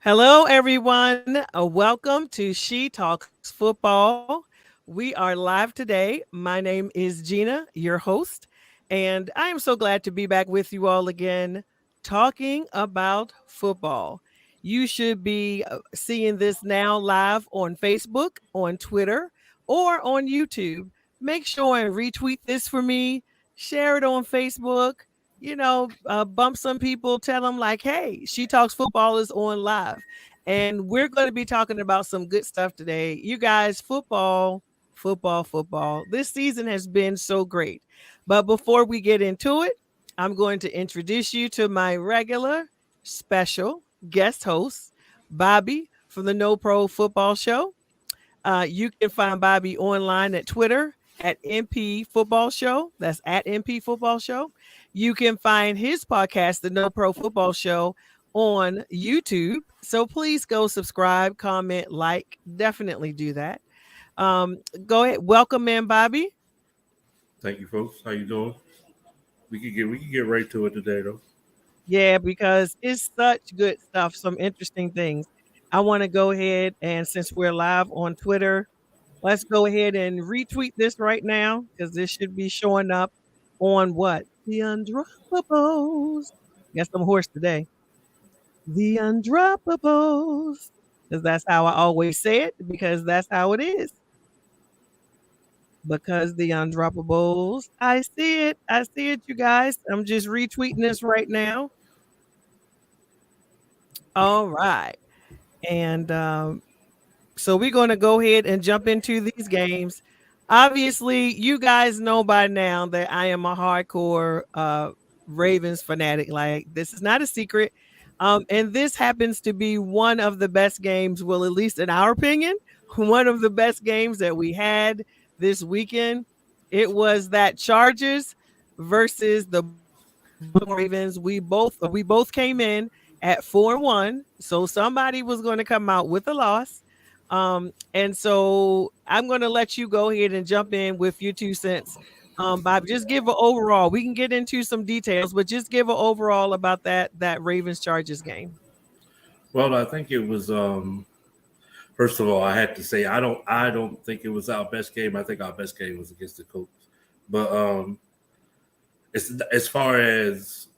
Hello, everyone. Welcome to She Talks Football. We are live today. My name is Gina, your host, and I am so glad to be back with you all again talking about football. You should be seeing this now live on Facebook, on Twitter, or on YouTube. Make sure and retweet this for me, share it on Facebook, bump some people, tell them like, hey, She Talks Football is on live. And we're going to be talking about some good stuff today. You guys, football. This season has been so great. But before we get into it, I'm going to introduce you to my regular special guest host, Bobby from the No Pro Football Show. You can find Bobby online at Twitter at MP Football Show. That's at MP Football Show. You can find his podcast, The No Pro Football Show, on YouTube. So please go subscribe, comment, like. Definitely do that. Go ahead. Welcome in, Bobby. Thank you, folks. How you doing? We can get right to it today, though. Yeah, because it's such good stuff, some interesting things. I want to go ahead and since we're live on Twitter, let's go ahead and retweet this right now because this should be showing up on what? The Undroppables. Guess I'm hoarse today. The Undroppables. Because that's how I always say it, because that's how it is. Because the Undroppables. I see it. I see it, you guys. I'm just retweeting this right now. All right. And so we're going to go ahead and jump into these games. Obviously, you guys know by now that I am a hardcore Ravens fanatic. Like, this is not a secret. And this happens to be one of the best games, well, at least in our opinion, one of the best games that we had this weekend. It was that Chargers versus the Ravens. We both came in at 4-1. So somebody was going to come out with a loss. And so I'm going to let you go ahead and jump in with your 2 cents. Bob, just give an overall. We can get into some details, but just give an overall about that Ravens Chargers game. Well, I think it was. First of all, I had to say I don't think it was our best game. I think our best game was against the Colts. But it's as far as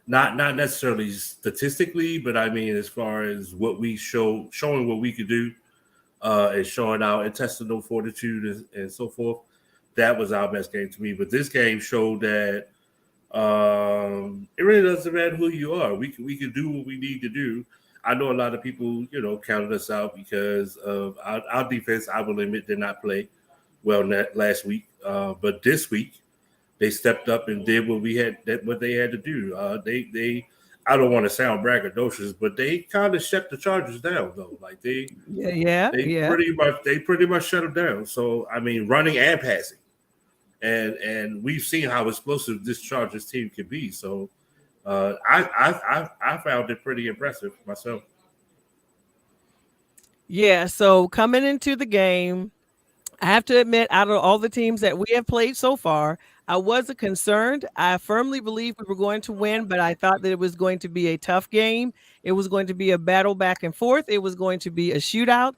not necessarily statistically, but I mean as far as what we showing what we could do, and showing our intestinal fortitude and so forth. That was our best game to me. But this game showed that it really doesn't matter who you are. We can do what we need to do. I know a lot of people, counted us out because of our defense. I will admit did not play well last week, but this week they stepped up and did what they had to do. They I don't want to sound braggadocious, but they kind of shut the Chargers down though. Like Yeah. they pretty much shut them down. So I mean, running and passing, and we've seen how explosive this Chargers team can be. So I found it pretty impressive myself. Yeah. So coming into the game, I have to admit, out of all the teams that we have played so far, I wasn't concerned. I firmly believe we were going to win, but I thought that it was going to be a tough game. It was going to be a battle back and forth. It was going to be a shootout.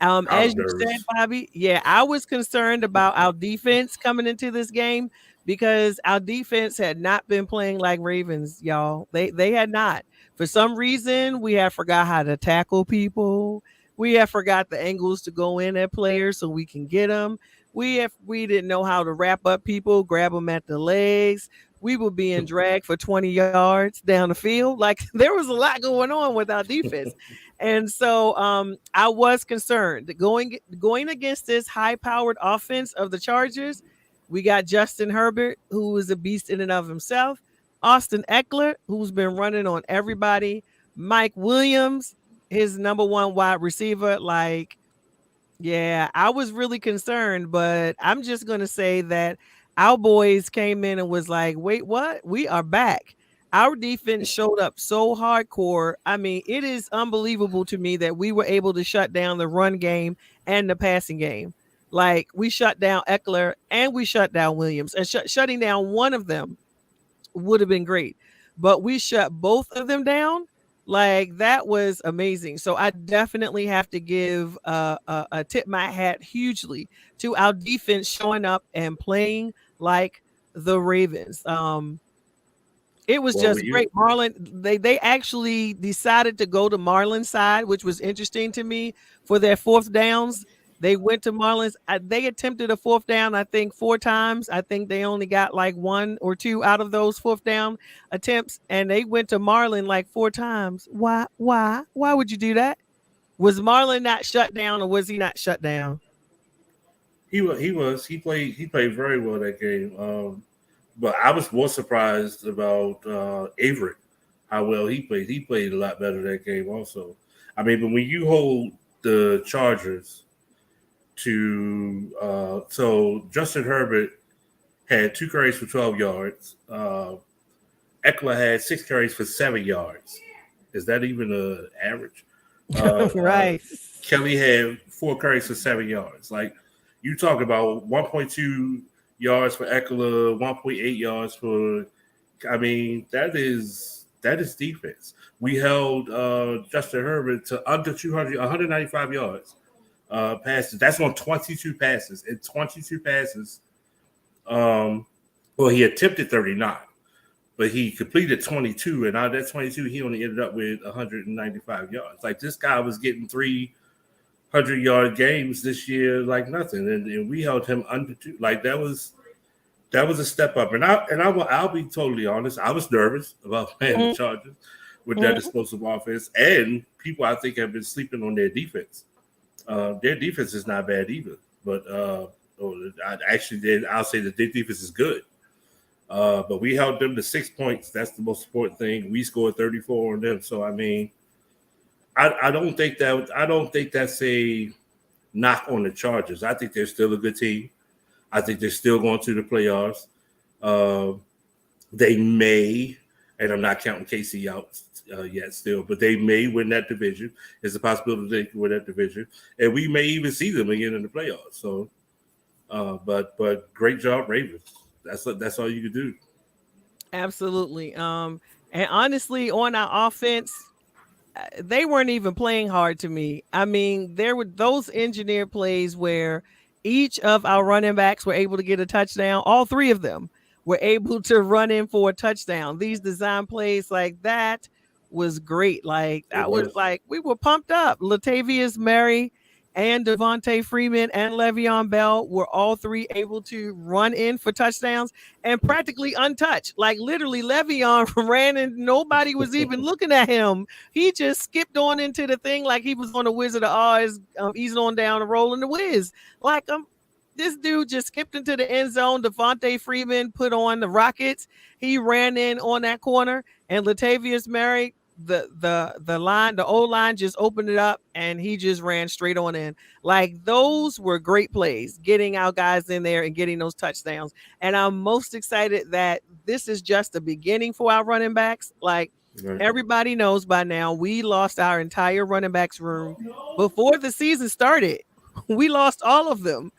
I As was you said, nervous. Bobby, yeah, I was concerned about our defense coming into this game because our defense had not been playing like Ravens, y'all. They had not. For some reason, we had forgot how to tackle people. We have forgot the angles to go in at players so we can get them. We didn't know how to wrap up people, grab them at the legs. We were being dragged for 20 yards down the field. Like there was a lot going on with our defense. And so I was concerned that going against this high-powered offense of the Chargers. We got Justin Herbert, who is a beast in and of himself. Austin Eckler, who's been running on everybody. Mike Williams, his number one wide receiver. Like, yeah, I was really concerned, but I'm just going to say that our boys came in and was like, wait, what? We are back. Our defense showed up so hardcore. I mean, it is unbelievable to me that we were able to shut down the run game and the passing game. Like, we shut down Eckler and we shut down Williams. And shutting down one of them would have been great. But we shut both of them down. Like that was amazing. So I definitely have to give a tip my hat hugely to our defense showing up and playing like the Ravens. It was Well, just great. Marlon, they actually decided to go to Marlon's side, which was interesting to me for their fourth downs. They went to Marlon's. They attempted a fourth down, I think, 4 times. I think they only got like 1 or 2 out of those fourth down attempts, and they went to Marlon like 4 times. Why? Why? Why would you do that? Was Marlon not shut down, or was he not shut down? He played very well that game. But I was more surprised about Avery, how well he played. He played a lot better that game also. I mean, but when you hold the Chargers to so Justin Herbert had 2 carries for 12 yards. Eckler had 6 carries for 7 yards. Is that even an average? Right. Kelly had 4 carries for 7 yards. Like you talk about 1.2 yards for Eckler, 1.8 yards for. I mean, that is defense. We held Justin Herbert to under 200, 195 yards passes. That's on 22 passes. And 22 passes. Well, he attempted 39, but he completed 22, and out of that 22, he only ended up with 195 yards. Like this guy was getting 300-yard games this year, like nothing, and we held him under 2. Like that was a step up. And I'll be totally honest. I was nervous about playing the Chargers with that explosive offense, and people I think have been sleeping on their defense. Their defense is not bad either, but I'll say that their defense is good. But we held them to 6 points. That's the most important thing. We scored 34 on them. So I mean, I don't think that's a knock on the Chargers. I think they're still a good team. I think they're still going to the playoffs. They may, and I'm not counting KC out yet still, but they may win that division. There's a possibility they can win that division, and we may even see them again in the playoffs. So, but great job, Ravens. That's all you can do. Absolutely. And honestly, on our offense, they weren't even playing hard to me. I mean, there were those engineered plays where each of our running backs were able to get a touchdown. All 3 of them were able to run in for a touchdown. These design plays like that was great. Like that was like we were pumped up. Latavius Murray and Devontae Freeman and Le'Veon Bell were all 3 able to run in for touchdowns and practically untouched. Like literally Le'Veon ran and nobody was even looking at him. He just skipped on into the thing like he was on the Wizard of Oz, easing on down and rolling the whiz. Like this dude just skipped into the end zone. Devontae Freeman put on the Rockets. He ran in on that corner, and Latavius Murray, the old line just opened it up, and he just ran straight on in. Like those were great plays, getting our guys in there and getting those touchdowns. And I'm most excited that this is just the beginning for our running backs. Like everybody knows by now, we lost our entire running backs room before the season started. We lost all of them.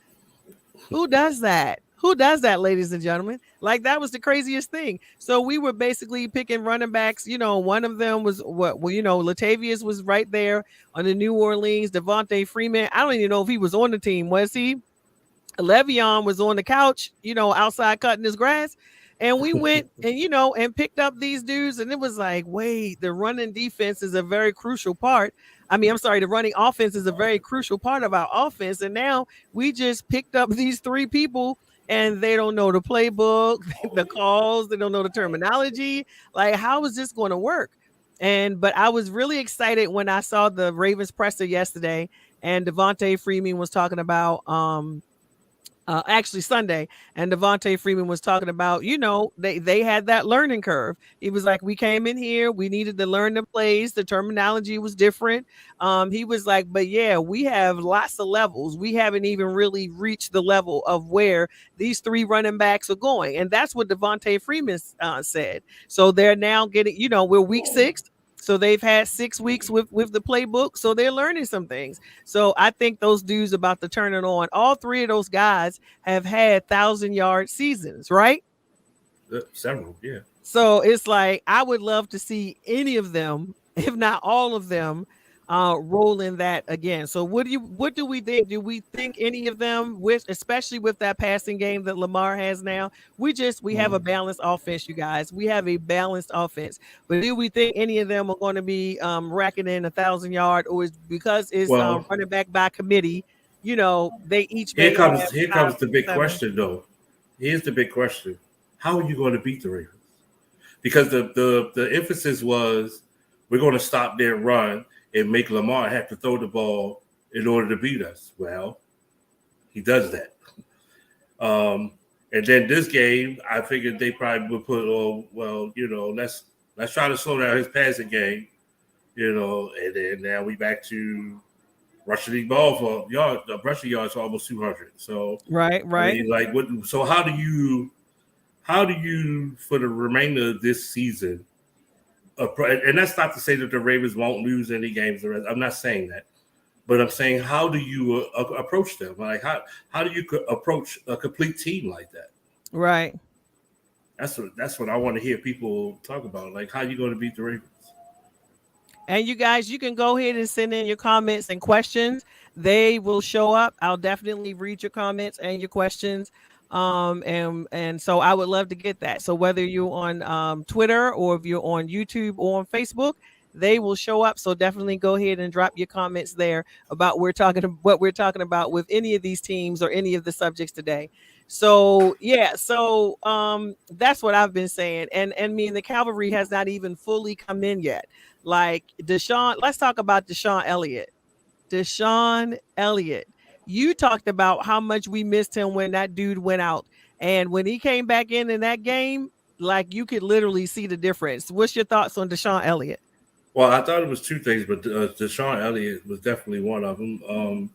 Who does that? Who does that, ladies and gentlemen? Like that was the craziest thing. So we were basically picking running backs. You know, one of them was Latavius was right there on the New Orleans. Devontae Freeman. I don't even know if he was on the team. Was he? Le'Veon was on the couch, outside cutting his grass. And we went and picked up these dudes. And it was like, wait, the running defense is a very crucial part. The running offense is a very crucial part of our offense. And now we just picked up these 3 people and they don't know the playbook, the calls, they don't know the terminology. Like, how is this going to work? But I was really excited when I saw the Ravens presser yesterday and Devontae Freeman was talking about, actually Sunday, and Devontae Freeman was talking about, they had that learning curve. He was like, we came in here, we needed to learn the plays, the terminology was different. He was like, but yeah, we have lots of levels. We haven't even really reached the level of where these 3 running backs are going. And that's what Devontae Freeman said. So they're now getting, we're week 6. So they've had 6 weeks with the playbook. So they're learning some things. So I think those dudes about to turn it on. All 3 of those guys have had 1,000-yard seasons, right? Several, yeah. So it's like I would love to see any of them if not all of them, roll in that again. So what do we think? Do we think any of them, with especially with that passing game that Lamar has now? We have a Mhm. balanced offense, you guys. We have a balanced offense. But do we think any of them are going to be racking in 1,000 yard, or is because it's Well, running back by committee? They each may have here five, comes the six, big seven. question though. Here's the big question: how are you going to beat the Ravens? Because the emphasis was we're going to stop their run and make Lamar have to throw the ball in order to beat us. Well, he does that. And then this game, I figured they probably would put, oh, well, let's try to slow down his passing game, and then now we back to rushing the ball for yards, rushing yards for almost 200. So, Right, I right. mean, like, what? So, how do you, for the remainder of this season, and that's not to say that the Ravens won't lose any games. I'm not saying that, but I'm saying how do you approach them? Like how do you approach a complete team like that? Right. That's what I want to hear people talk about. Like how you going to beat the Ravens? And you guys, you can go ahead and send in your comments and questions. They will show up. I'll definitely read your comments and your questions. And so I would love to get that. So whether you're on Twitter or if you're on YouTube or on Facebook, they will show up. So definitely go ahead and drop your comments there about what we're talking about with any of these teams or any of the subjects today. So yeah, so that's what I've been saying. And me and the cavalry has not even fully come in yet. Like Desean, let's talk about Desean Elliott. Desean Elliott. You talked about how much we missed him when that dude went out. And when he came back in that game, like you could literally see the difference. What's your thoughts on Desean Elliott? Well, I thought it was two things, but Desean Elliott was definitely one of them.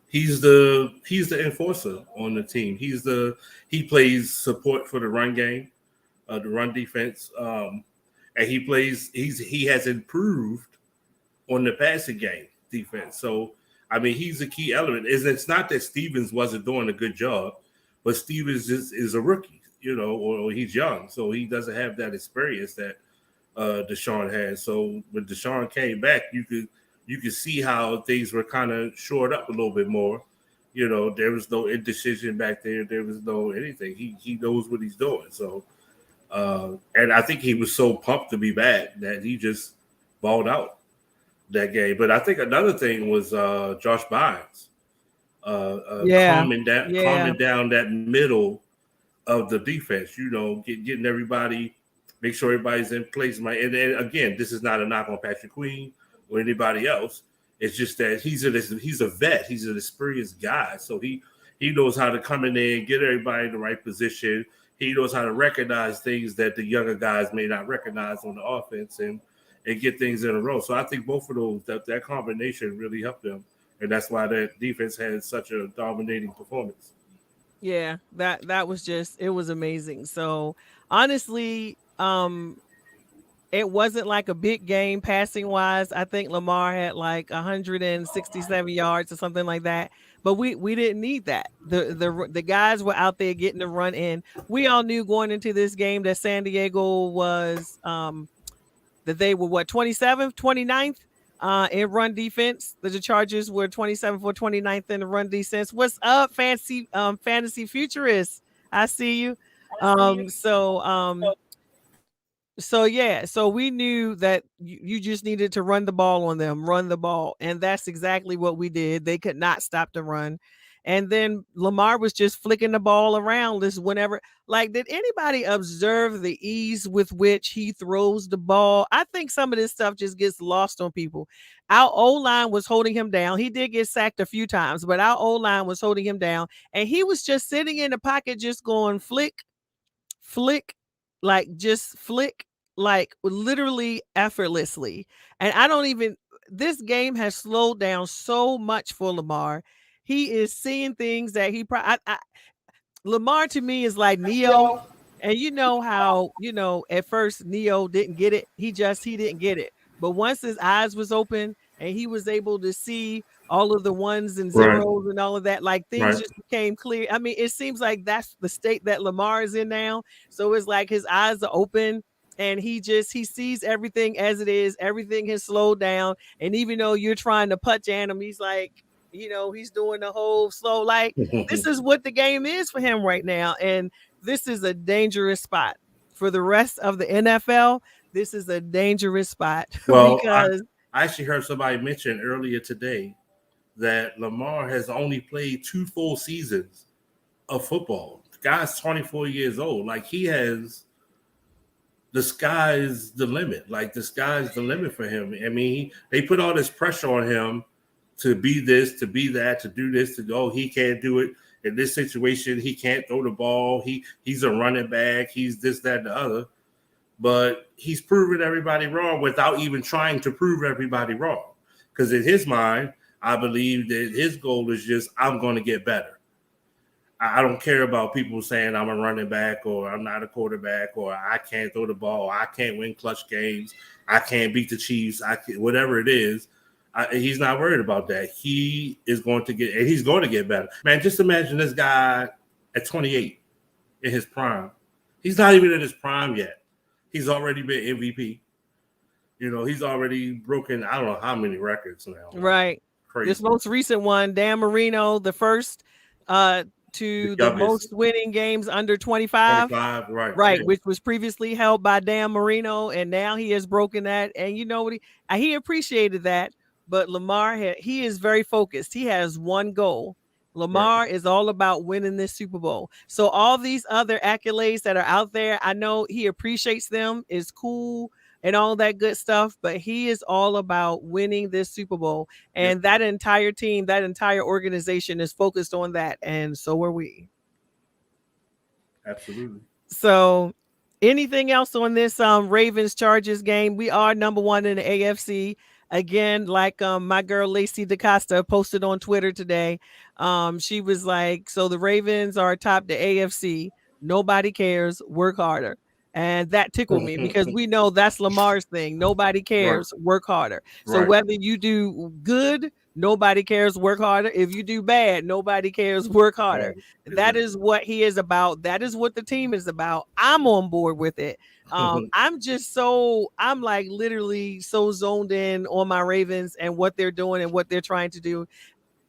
He's the enforcer on the team. He plays support for the run game, the run defense, and he has improved on the passing game defense. So I mean, he's a key element. It's not that Stevens wasn't doing a good job, but Stevens just is a rookie, or he's young, so he doesn't have that experience that Desean has. So when Desean came back, you could see how things were kind of shored up a little bit more. There was no indecision back there. There was no anything. He knows what he's doing. So, and I think he was so pumped to be back that he just balled out that game. But I think another thing was Josh Bynes Yeah. Yeah. calming down that middle of the defense. Getting everybody, make sure everybody's in place. And again, this is not a knock on Patrick Queen or anybody else. It's just that he's a vet. He's an experienced guy, so he knows how to come in there and get everybody in the right position. He knows how to recognize things that the younger guys may not recognize on the offense and get things in a row. So I think both of those that combination really helped them, and that's why that defense had such a dominating performance. Yeah. That was just it was amazing. So honestly, it wasn't like a big game passing wise. I think Lamar had like 167 yards or something like that. But we didn't need that. The guys were out there getting the run in. We all knew going into this game that San Diego was that they were what 27th, 29th in run defense. The Chargers were 27th or 29th in the run defense. What's up, fantasy futurists? I see you. Um so um so yeah, so we knew that you just needed to run the ball on them, run the ball, and that's exactly what we did. They could not stop the run, and then Lamar was just flicking the ball around. This whenever, like, did anybody observe the ease with which he throws the ball? I think some of this stuff just gets lost on people. Our O line was holding him down. He did get sacked a few times, but our O line was holding him down, and he was just sitting in the pocket, just going flick, flick, like just flick, like literally effortlessly. And I don't even, this game has slowed down so much for Lamar. He is seeing things that Lamar to me is like Neo. And you know how, at first Neo didn't get it. He didn't get it. But once his eyes was open and he was able to see all of the ones and Right, zeros and all of that, like things right. just became clear. I mean, it seems like that's the state that Lamar is in now. So it's like his eyes are open and he sees everything as it is. Everything has slowed down, and even though you're trying to punch at him, he's like, he's doing the whole slow, like, this is what the game is for him right now. And this is a dangerous spot for the rest of the NFL. This is a dangerous spot Well, because I actually heard somebody mention earlier today that Lamar has only played 2 full seasons of football. The guy's 24 years old. Like, the sky's the limit. Like, the sky's the limit for him. I mean, they put all this pressure on him to be this, to be that, to do this, he can't do it. In this situation, he can't throw the ball. He's a running back. He's this, that, and the other. But he's proven everybody wrong without even trying to prove everybody wrong. Because in his mind, I believe that his goal is just, I'm going to get better. I don't care about people saying I'm a running back or I'm not a quarterback or I can't throw the ball, I can't win clutch games, I can't beat the Chiefs, whatever it is. He's not worried about that. He is going to get, and he's going to get better. Man, just imagine this guy at 28 in his prime. He's not even in his prime yet. He's already been MVP. He's already broken, I don't know how many records now. Right. Crazy. This most recent one, Dan Marino, the first to the most winning games under 25. 25, right, yeah. Which was previously held by Dan Marino, and now he has broken that. And you know what? He appreciated that, but Lamar, he is very focused. He has one goal. Lamar is all about winning this Super Bowl. So all these other accolades that are out there, I know he appreciates them, is cool and all that good stuff, but he is all about winning this Super Bowl. And that entire team, that entire organization is focused on that. And so are we. Absolutely. So anything else on this Ravens-Chargers game? We are number one in the AFC. Again, like my girl Lacey DaCosta posted on Twitter today. She was like, so the Ravens are atop the AFC. Nobody cares. Work harder. And that tickled me because we know that's Lamar's thing. Nobody cares. Work harder. So whether you do good, nobody cares. Work harder. If you do bad, nobody cares. Work harder. That is what he is about. That is what the team is about. I'm on board with it. I'm like literally so zoned in on my Ravens and what they're doing and what they're trying to do.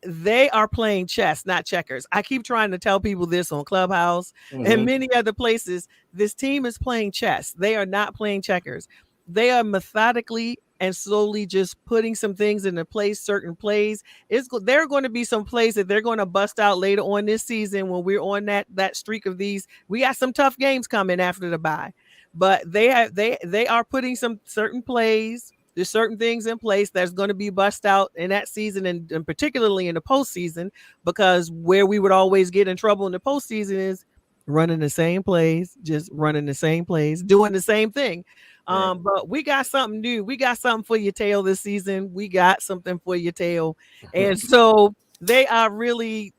They are playing chess, not checkers. I keep trying to tell people this on Clubhouse and many other places. This team is playing chess. They are not playing checkers. They are methodically and slowly just putting some things into place, certain plays. There are going to be some plays that they're going to bust out later on this season when we're on that streak of these. We got some tough games coming after the bye, but they are putting some certain plays. There's certain things in place that's going to be bust out in that season and particularly in the postseason, because where we would always get in trouble in the postseason is running the same plays, just running the same plays, doing the same thing. But we got something new. We got something for your tail this season. We got something for your tail. And so they are really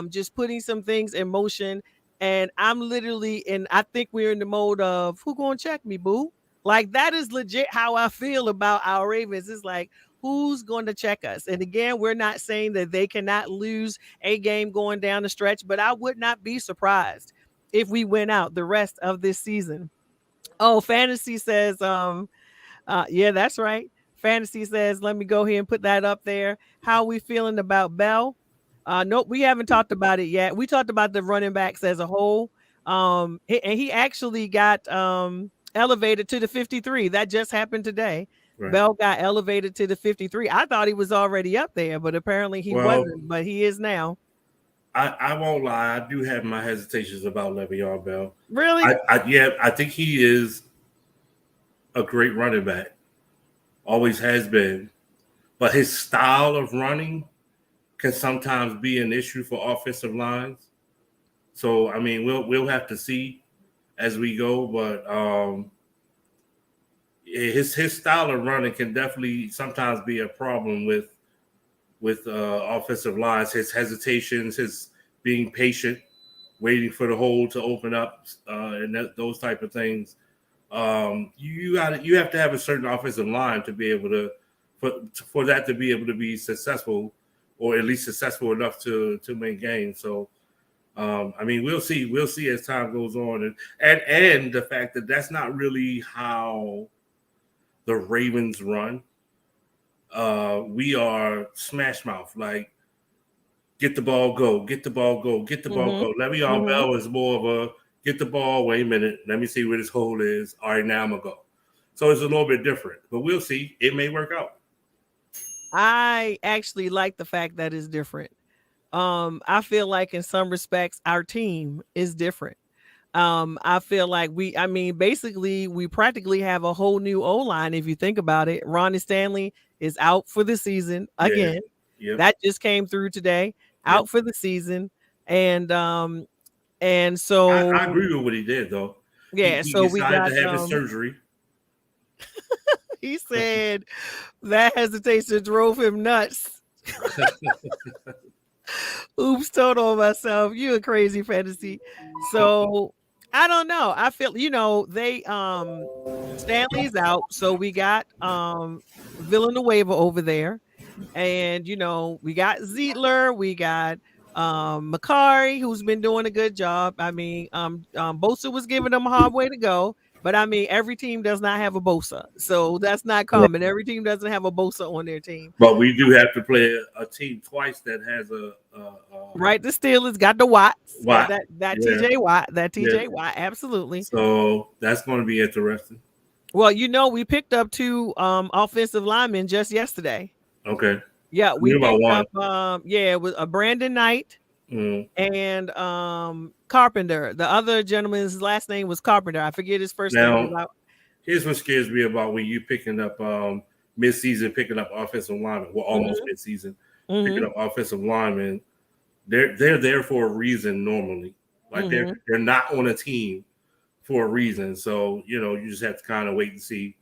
just putting some things in motion. And I'm literally, and I think we're in the mode of who gonna check me, boo? Like, that is legit how I feel about our Ravens. It's like, who's going to check us? And again, we're not saying that they cannot lose a game going down the stretch, but I would not be surprised if we win out the rest of this season. Oh, Fantasy says, yeah, that's right. Fantasy says, let me go ahead and put that up there. How are we feeling about Bell? Nope, we haven't talked about it yet. We talked about the running backs as a whole. And he actually got elevated to the 53. That just happened today. Bell got elevated to the 53. I thought he was already up there, but apparently he wasn't, but he is now. I won't lie. I do have my hesitations about Le'Veon Bell. Really? I think he is a great running back. Always has been. But his style of running can sometimes be an issue for offensive lines. So, I mean, we'll have to see as we go, but his style of running can definitely sometimes be a problem with offensive lines. His hesitations, his being patient, waiting for the hole to open up, and those type of things. You have to have a certain offensive line to be able to for that to be able to be successful, or at least successful enough to win games. So I mean, we'll see. We'll see as time goes on, and the fact that that's not really how the Ravens run. We are smash mouth, like get the ball, go, get the ball, go, get the ball, go. Le'Veon Bell is more of a get the ball. Wait a minute, let me see where this hole is. All right, now I'm gonna go. So it's a little bit different, but we'll see. It may work out. I actually like the fact that it's different. I feel like in some respects our team is different. I feel like basically we practically have a whole new O-line if you think about it. Ronnie Stanley is out for the season again. Yeah. Yep. That just came through today. Out for the season. And so I agree with what he did though. Yeah, he so we decided got to have his surgery. He said that hesitation drove him nuts. Oops, told on myself. You a crazy fantasy. So I don't know. I feel they Stanley's out, so we got Villanueva over there, and we got Zietler, we got Makari, who's been doing a good job. I mean, Bosa was giving them a hard way to go. But I mean, every team does not have a Bosa, so that's not common. Every team doesn't have a Bosa on their team. But we do have to play a team twice that has right. The Steelers got the Watts, Watt. that TJ Watt, Watt, absolutely. So that's going to be interesting. Well, we picked up 2 offensive linemen just yesterday. Okay. Yeah, we picked up. It was a Brandon Knight. And Carpenter. The other gentleman's last name was Carpenter. I forget his first name. Here's what scares me about when you picking up mid-season, picking up offensive linemen. Well, almost mid-season, picking up offensive linemen. They're there for a reason normally. Like they're not on a team for a reason. So you just have to kind of wait and see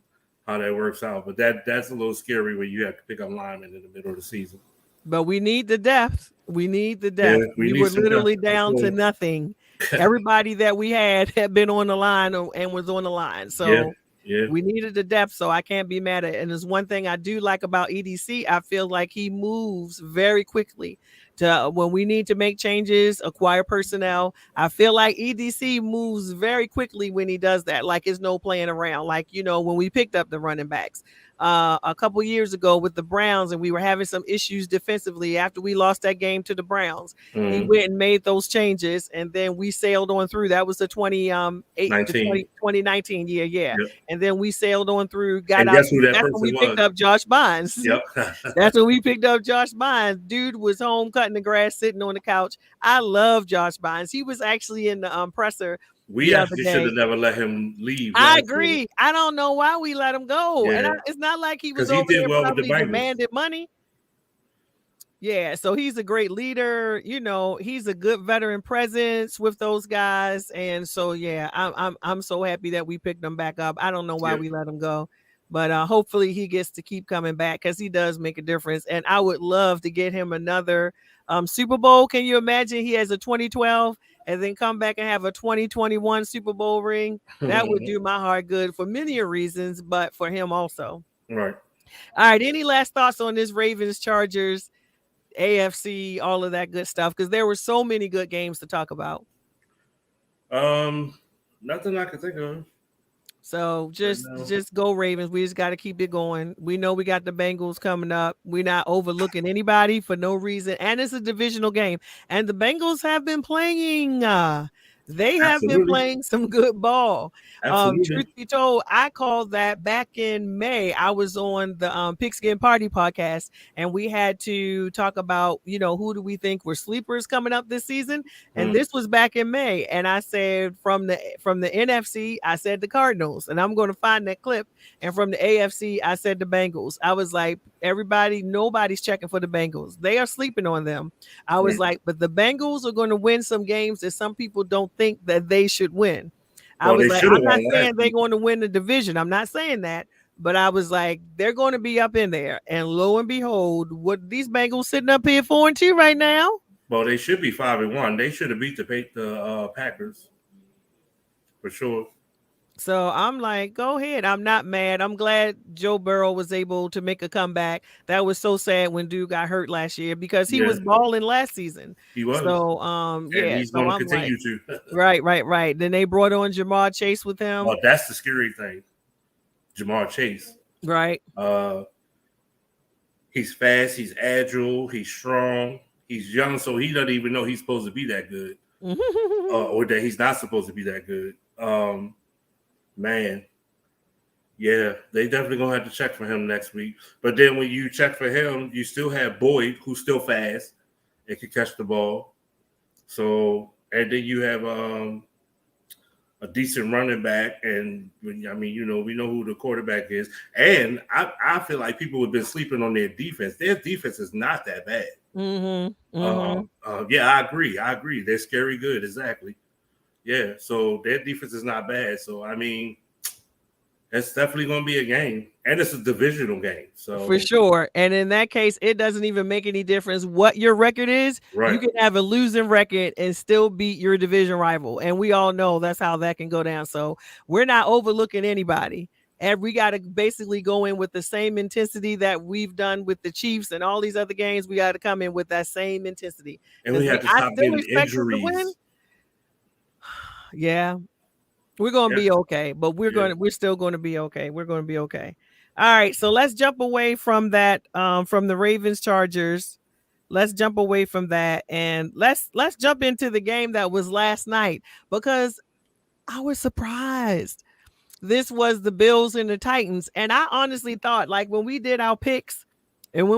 how that works out. But that's a little scary when you have to pick up linemen in the middle of the season. But we need the depth. We need the depth. Yeah, we were literally down to nothing. Everybody that we had been on the line and was on the line. So we needed the depth. So I can't be mad at it. And there's one thing I do like about EDC. I feel like he moves very quickly to when we need to make changes, acquire personnel. I feel like EDC moves very quickly when he does that. Like it's no playing around. Like, when we picked up the running backs a couple years ago with the Browns, and we were having some issues defensively after we lost that game to the Browns. He went and made those changes, and then we sailed on through. That was the 2019 year, yeah. Yep. And then we sailed on through. Got out. That's when we picked up Josh Bynes. Yep. That's when we picked up Josh Bynes. Dude was home cutting the grass, sitting on the couch. I love Josh Bynes. He was actually in the presser. We actually should have never let him leave. I agree. I don't know why we let him go. Yeah. And it's not like he was over there probably demanded money. Yeah, so he's a great leader. He's a good veteran presence with those guys. And so, yeah, I'm so happy that we picked him back up. I don't know why we let him go. But hopefully he gets to keep coming back because he does make a difference. And I would love to get him another Super Bowl. Can you imagine he has a 2012 and then come back and have a 2021 Super Bowl ring? That would do my heart good for many reasons, but for him also. Right. All right. Any last thoughts on this Ravens, Chargers, AFC, all of that good stuff? Because there were so many good games to talk about. Nothing I can think of. So just go Ravens. We just got to keep it going. We know we got the Bengals coming up. We're not overlooking anybody for no reason. And it's a divisional game. And the Bengals have been playing. They have been playing some good ball. Truth be told, I called that back in May. I was on the Pigskin Party podcast, and we had to talk about, who do we think were sleepers coming up this season? And this was back in May. And I said from the NFC, I said the Cardinals, and I'm going to find that clip. And from the AFC, I said the Bengals. I was like, nobody's checking for the Bengals. They are sleeping on them. I was like, but the Bengals are going to win some games that some people don't think that they should win. I'm not saying they're going to win the division. I'm not saying that, but I was like, they're going to be up in there. And lo and behold, what these Bengals sitting up here 4-2 right now? Well, they should be 5-1. They should have beat the Packers for sure. So I'm like, go ahead. I'm not mad. I'm glad Joe Burrow was able to make a comeback. That was so sad when dude got hurt last year because he Yeah, was balling last season. he was, So and yeah, he's so going to I'm like, continue to. right. Then they brought on Jamar Chase with him. Oh, that's the scary thing. Jamar Chase. Right. He's fast. He's agile. He's strong. He's young, so he doesn't even know he's supposed to be that good, or that he's not supposed to be that good. Man, yeah, they definitely gonna have to check for him next week. But then when you check for him, you still have Boyd, who's still fast and can catch the ball. So, and then you have a decent running back, and I mean, we know who the quarterback is. And I feel like people have been sleeping on their defense. Their defense is not that bad. Yeah, I agree. They're scary good, exactly. Yeah, so their defense is not bad. So I mean, it's definitely going to be a game, and it's a divisional game. So for sure. And in that case, it doesn't even make any difference what your record is. right. You can have a losing record and still beat your division rival. And we all know that's how that can go down. So we're not overlooking anybody. And we got to basically go in with the same intensity that we've done with the Chiefs and all these other games. We got to come in with that same intensity. And we have to I stop still getting expect them to win. injuries. Yeah, we're going to be okay, but we're still going to be okay. We're going to be okay. All right, so let's jump away from that, from the Ravens Chargers. Let's jump away from that, and let's jump into the game that was last night, because I was surprised. This was the Bills and the Titans, and I honestly thought, like, when we did our picks, we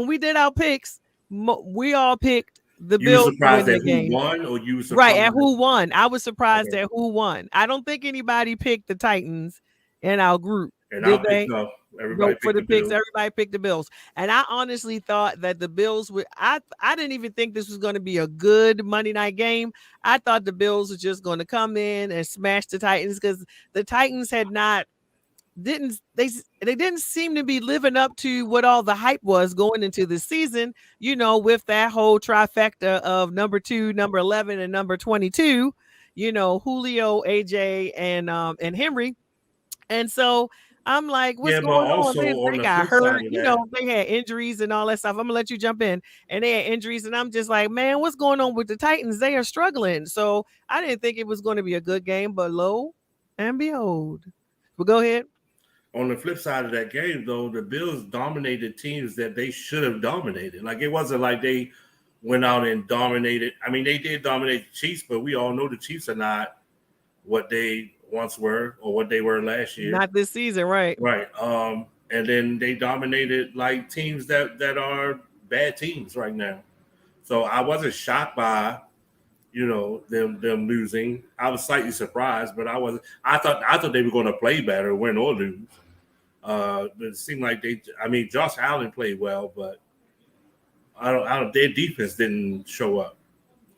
all picked the You were Bills to surprised win at the who game. won, or you were Right, surprised at who won. I was surprised Okay. at who won. I don't think anybody picked the Titans in our group, And did I they? picked up. Everybody Nope, for picked the the picks, Bills. everybody picked the Bills. And I honestly thought that the Bills would I didn't even think this was going to be a good Monday night game. I thought the Bills were just going to come in and smash the Titans, because the Titans had not didn't they didn't seem to be living up to what all the hype was going into the season, with that whole trifecta of number 2, number 11, and number 22, Julio, AJ, and Henry. And so I'm like, what's Yeah, but going on? also on They the got flip side hurt, of that, they had injuries and all that stuff. I'm gonna let you jump in. And they had injuries, and I'm just like, man, what's going on with the Titans? They are struggling. So I didn't think it was going to be a good game, but lo and behold. But go ahead. on the flip side of that game, though, the Bills dominated teams that they should have dominated. Like, it wasn't like they went out and dominated. I mean, they did dominate the Chiefs, but we all know the Chiefs are not what they once were or what they were last year. Not this season, right? Right. And then they dominated like teams that are bad teams right now. So I wasn't shocked by them losing. I was slightly surprised, but I wasn't. I thought they were going to play better, win or lose. But it seemed like Josh Allen played well, but I don't. Their defense didn't show up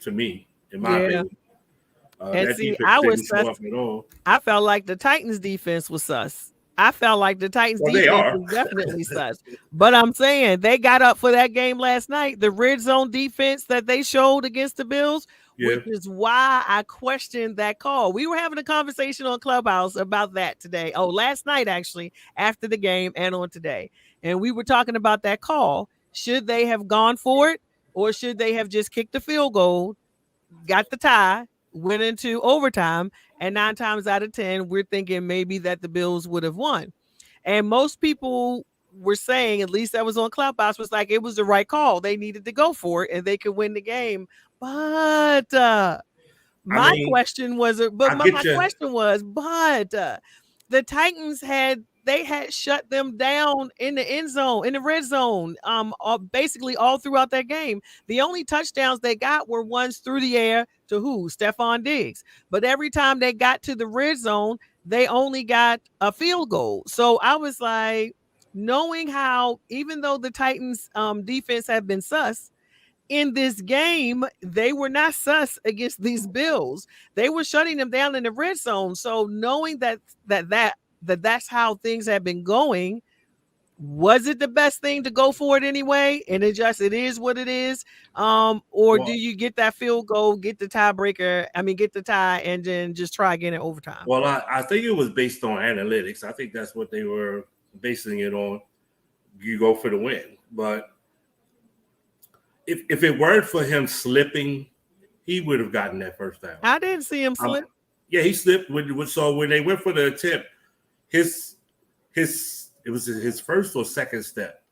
to me, in my opinion. And That see, defense I didn't was show sus. up at all. I felt like the Titans defense was sus. I felt like the Titans Well, they defense are. was definitely sus. But I'm saying they got up for that game last night. The red zone defense that they showed against the Bills, Yeah. which is why I questioned that call. We were having a conversation on Clubhouse about that today. Oh, last night, actually, after the game and on today. And we were talking about that call. Should they have gone for it, or should they have just kicked the field goal, got the tie, went into overtime, and 9 times out of 10, we're thinking maybe that the Bills would have won. And most people were saying, at least that was on Clubhouse, was like, it was the right call. They needed to go for it and they could win the game. But my question was, the Titans had shut them down in the end zone, in the red zone, basically all throughout that game. The only touchdowns they got were ones through the air to who? Stephon Diggs. But every time they got to the red zone, they only got a field goal. So I was like, knowing how, even though the Titans defense have been sus, in this game, they were not sus against these Bills. They were shutting them down in the red zone. So knowing that's how things have been going, Was it the best thing to go for it anyway? And it is what it is. Or do Well, you get that field goal, get the tiebreaker? I mean, get the tie, and then just try again in overtime. well, I think it was based on analytics. I think that's what they were basing it on. You go for the win, but if it weren't for him slipping, he would have gotten that first down. I didn't see him slip. Yeah, he slipped. So when they went for the attempt, it was his first or second step.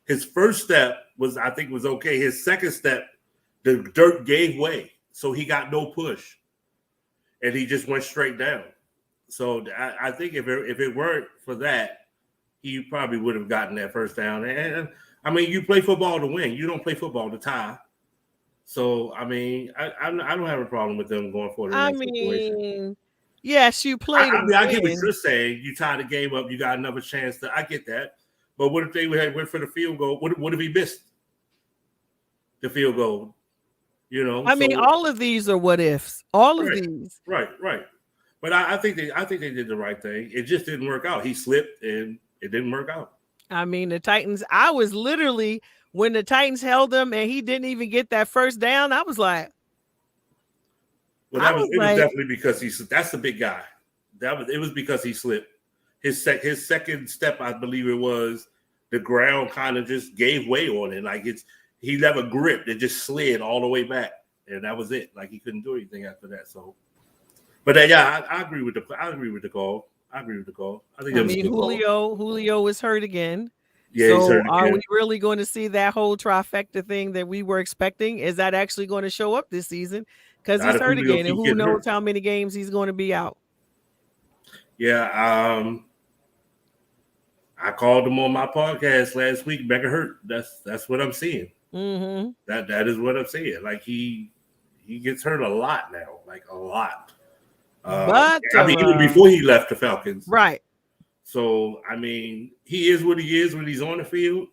His first step was okay. His second step, the dirt gave way, so he got no push, and he just went straight down. So I think if it weren't for that, he probably would have gotten that first down. And I mean, you play football to win. You don't play football to tie. So I mean, I don't have a problem with them going for the next situation. Yes, you played. I get what you're saying. You tie the game up, you got another chance. I get that. But what if they went for the field goal? What if he missed the field goal? I mean, all of these are what ifs. All of these. Right. But I think they did the right thing. It just didn't work out. He slipped and it didn't work out. I mean, the Titans. I was literally when the Titans held him and he didn't even get that first down. I was like, well, it was definitely because that's the big guy. It was because he slipped. His second step, I believe it was, the ground kind of just gave way on it. Like he never gripped. It just slid all the way back, and that was it. Like he couldn't do anything after that. So, but yeah, I agree with the call. I think Julio is hurt again. Yeah, so he's hurt again. Are we really going to see that whole trifecta thing that we were expecting? Is that actually going to show up this season? Because he's hurt again, and who knows how many games he's going to be out. Yeah, I called him on my podcast last week. Mega hurt. That's what I'm seeing. Mm-hmm. That is what I'm seeing. Like he gets hurt a lot now, like a lot. But I mean, even before he left the Falcons, right? So I mean, he is what he is when he's on the field.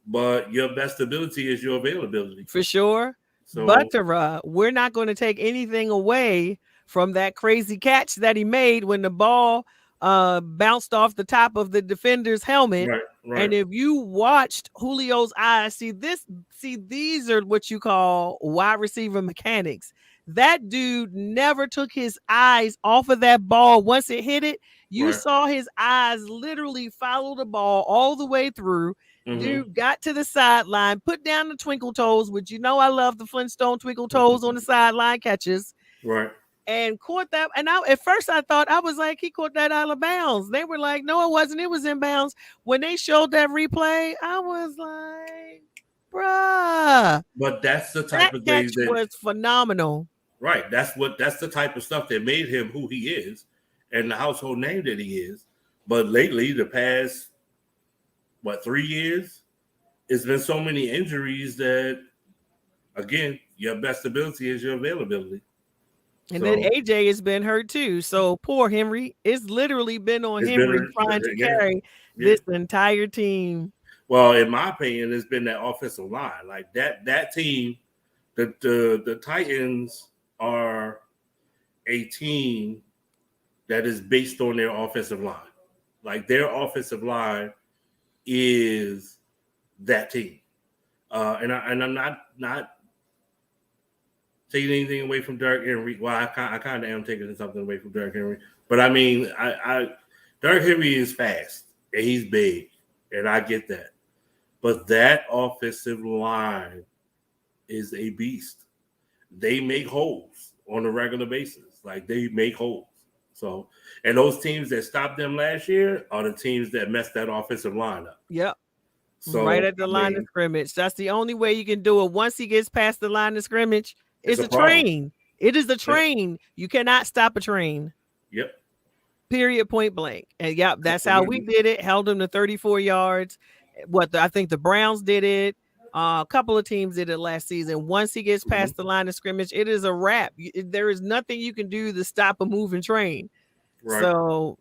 But your best ability is your availability, for sure. So, but we're not going to take anything away from that crazy catch that he made when the ball bounced off the top of the defender's helmet. Right. And if you watched Julio's eyes, these are what you call wide receiver mechanics. That dude never took his eyes off of that ball. Once it hit it, you saw his eyes literally follow the ball all the way through. Mm-hmm. Dude got to the sideline, put down the twinkle toes, which I love the Flintstone twinkle toes on the sideline catches. Right. And caught that. And at first I thought, I was like, he caught that out of bounds. They were like, no, it wasn't. It was in bounds. When they showed that replay, I was like, bruh. But that's the type of thing that was phenomenal. Right. That's the type of stuff that made him who he is and the household name that he is. But lately, the past 3 years, it's been so many injuries that, again, your best ability is your availability. And then AJ has been hurt too. So poor Henry. It's literally been on Henry trying to carry this entire team. Well, in my opinion, it's been that offensive line. Like that team, the Titans are a team that is based on their offensive line. Like their offensive line is that team. And I'm not taking anything away from Derrick Henry. Well, I kind of am taking something away from Derrick Henry. But I mean, Derrick Henry is fast and he's big, and I get that. But that offensive line is a beast. They make holes on a regular basis. Like they make holes. So, and those teams that stopped them last year are the teams that messed that offensive line up. Yep. So, right at the line of scrimmage. That's the only way you can do it. Once he gets past the line of scrimmage, it's a train. It is a train. Yep. You cannot stop a train. Yep. Period, point blank. And that's how we did it. Held him to 34 yards. I think the Browns did it. A couple of teams did it last season. Once he gets past the line of scrimmage, it is a wrap. There is nothing you can do to stop a moving train. Right. So,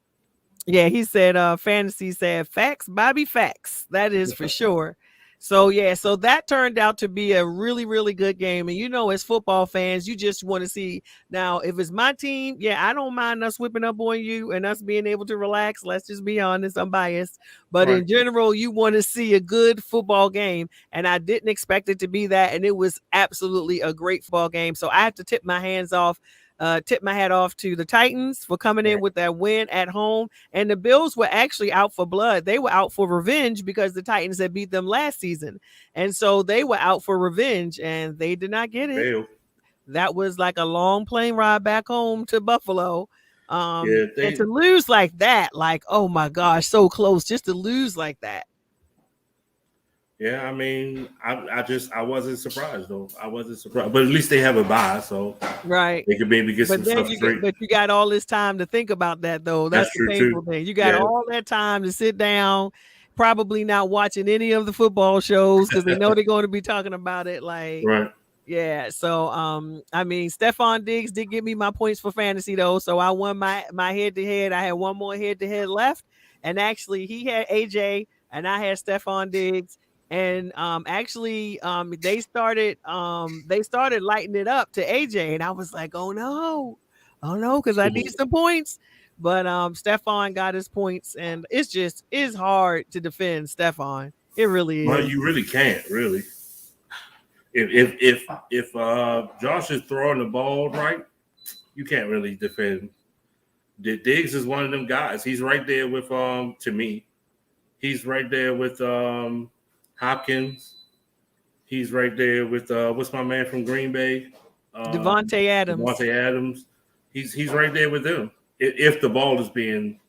yeah, he said, fantasy said, facts, Bobby, facts. That is for sure. So yeah, so that turned out to be a really, really good game. And as football fans, you just want to see now if it's my team, yeah, I don't mind us whipping up on you and us being able to relax. Let's just be honest, I'm biased. But Right. in general, you want to see a good football game. And I didn't expect it to be that. And it was absolutely a great football game. So I have to tip my hat off to the Titans for coming in with that win at home. And the Bills were actually out for blood. They were out for revenge because the Titans had beat them last season. And so they were out for revenge and they did not get it. Fail. That was like a long plane ride back home to Buffalo. Yeah, And to lose like that, like, oh my gosh, so close just to lose like that. Yeah, I mean, I wasn't surprised though. I wasn't surprised, but at least they have a bye, so Right. they could maybe get But some then stuff straight. you got all this time to think about that though. That's That's the true painful too. thing. You got Yeah, all that time to sit down, probably not watching any of the football shows because they know they're going to be talking about it. Like, right. yeah. So I mean, Stephon Diggs did give me my points for fantasy though. So I won my head to head. I had one more head to head left. And actually he had AJ and I had Stephon Diggs. And actually they started lighting it up to AJ. And I was like, oh no, because I need some points. But Stephon got his points, and it's hard to defend Stephon. It really Well, is. you really can't really. If Josh is throwing the ball right, you can't really defend. Diggs is one of them guys. He's right there with to me. He's right there with Hopkins. He's right there with what's my man from Green Bay? Devontae Adams. Devontae Adams. He's right there with them. If the ball is being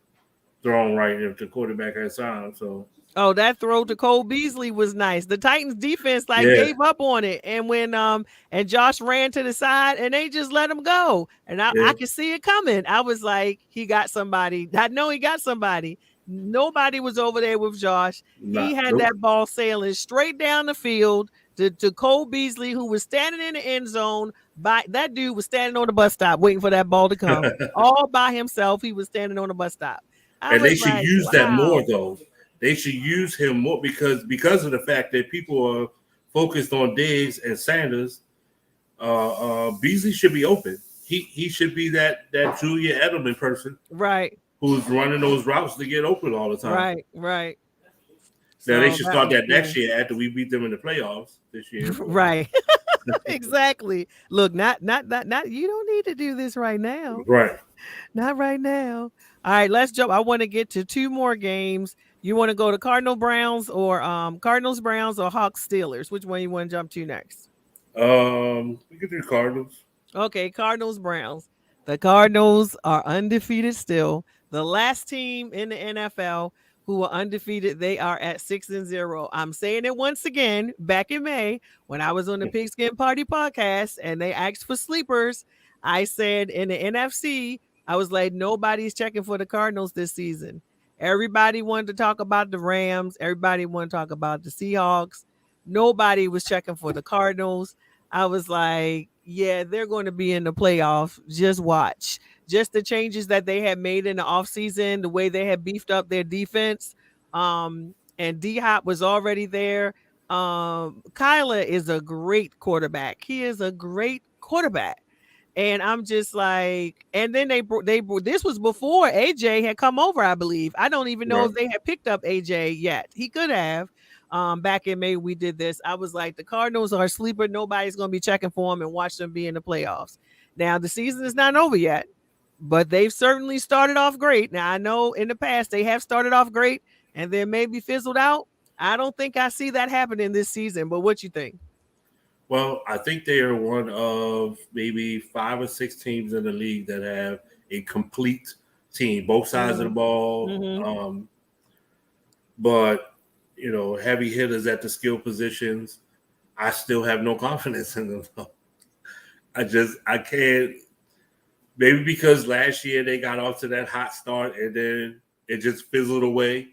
thrown right, if the quarterback has time. So Oh, that throw to Cole Beasley was nice. The Titans defense gave up on it. And when and Josh ran to the side and they just let him go. And I could see it coming. I was like, he got somebody. I know he got somebody. Nobody was over there with Josh. He had that ball sailing straight down the field to Cole Beasley, who was standing in the end zone. That dude was standing on the bus stop waiting for that ball to come. All by himself. He was standing on the bus stop. And they should use that more though. They should use him more because of the fact that people are focused on Diggs and Sanders. Beasley should be open. He should be that Julia Edelman person, right? Who's running those routes to get open all the time, right. Now they should start that next year after we beat them in the playoffs this year, right? Exactly. Look, not. You don't need to do this right now, right? Not right now. All right, let's jump. I want to get to two more games. You want to go to Cardinals-Browns or Hawks Steelers? Which one you want to jump to next? We could do Cardinals. Okay, Cardinals-Browns. The Cardinals are undefeated still. The last team in the NFL who are undefeated, they are at 6-0. I'm saying it once again. Back in May, when I was on the Pigskin Party podcast and they asked for sleepers, I said in the NFC, I was like, nobody's checking for the Cardinals this season. Everybody wanted to talk about the Rams. Everybody wanted to talk about the Seahawks. Nobody was checking for the Cardinals. I was like, yeah, they're going to be in the playoffs. Just watch. Just the changes that they had made in the offseason, the way they had beefed up their defense. And D-Hop was already there. Kyler is a great quarterback. He is a great quarterback. And I'm just like, and then they this was before AJ had come over, I believe. I don't even know if they had picked up AJ yet. He could have. Back in May, we did this. I was like, the Cardinals are a sleeper. Nobody's going to be checking for them and watch them be in the playoffs. Now, the season is not over yet, but they've certainly started off great. Now, I know in the past they have started off great and then maybe fizzled out. I don't think I see that happening this season, but what you think? Well, I think they are one of maybe 5 or 6 teams in the league that have a complete team, both sides of the ball. But, heavy hitters at the skill positions, I still have no confidence in them. I can't. Maybe because last year they got off to that hot start and then it just fizzled away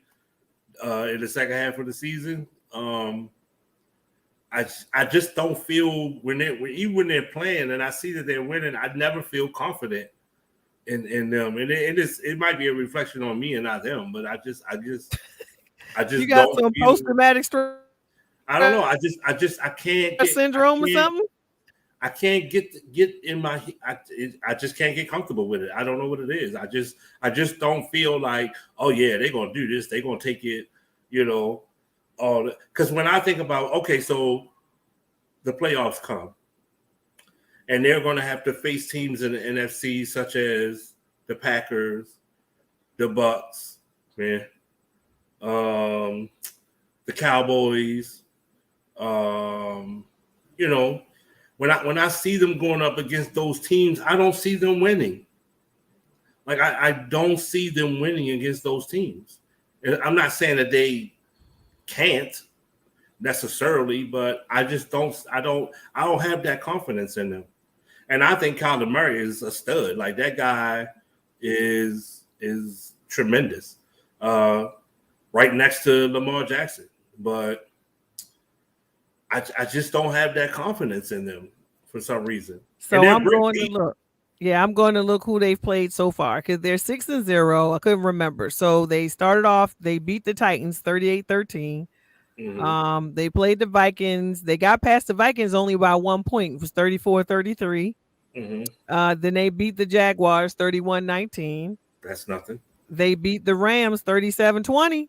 in the second half of the season. I just don't feel even when they're playing and I see that they're winning, I never feel confident in them. And it might be a reflection on me and not them, but I just you got don't some post-traumatic stress. I don't know. I can't get. Syndrome or something? I can't get in my. I just can't get comfortable with it. I don't know what it is. I just don't feel like, oh yeah, they're gonna do this. They're gonna take it. All because when I think about, okay, so the playoffs come, and they're going to have to face teams in the NFC such as the Packers, the Bucks, man, the Cowboys. When I see them going up against those teams, I don't see them winning. Like I don't see them winning against those teams. And I'm not saying that they can't necessarily, but I just don't have that confidence in them. And I think Kyler Murray is a stud. Like that guy is tremendous. Right next to Lamar Jackson. But I just don't have that confidence in them for some reason. So I'm going to look. Yeah, I'm going to look who they've played so far because they're 6-0. I couldn't remember. So they started off, they beat the Titans 38-13. Mm-hmm. They played the Vikings. They got past the Vikings only by 1 point. It was 34-33. Mm-hmm. Then they beat the Jaguars 31-19. That's nothing. They beat the Rams 37-20.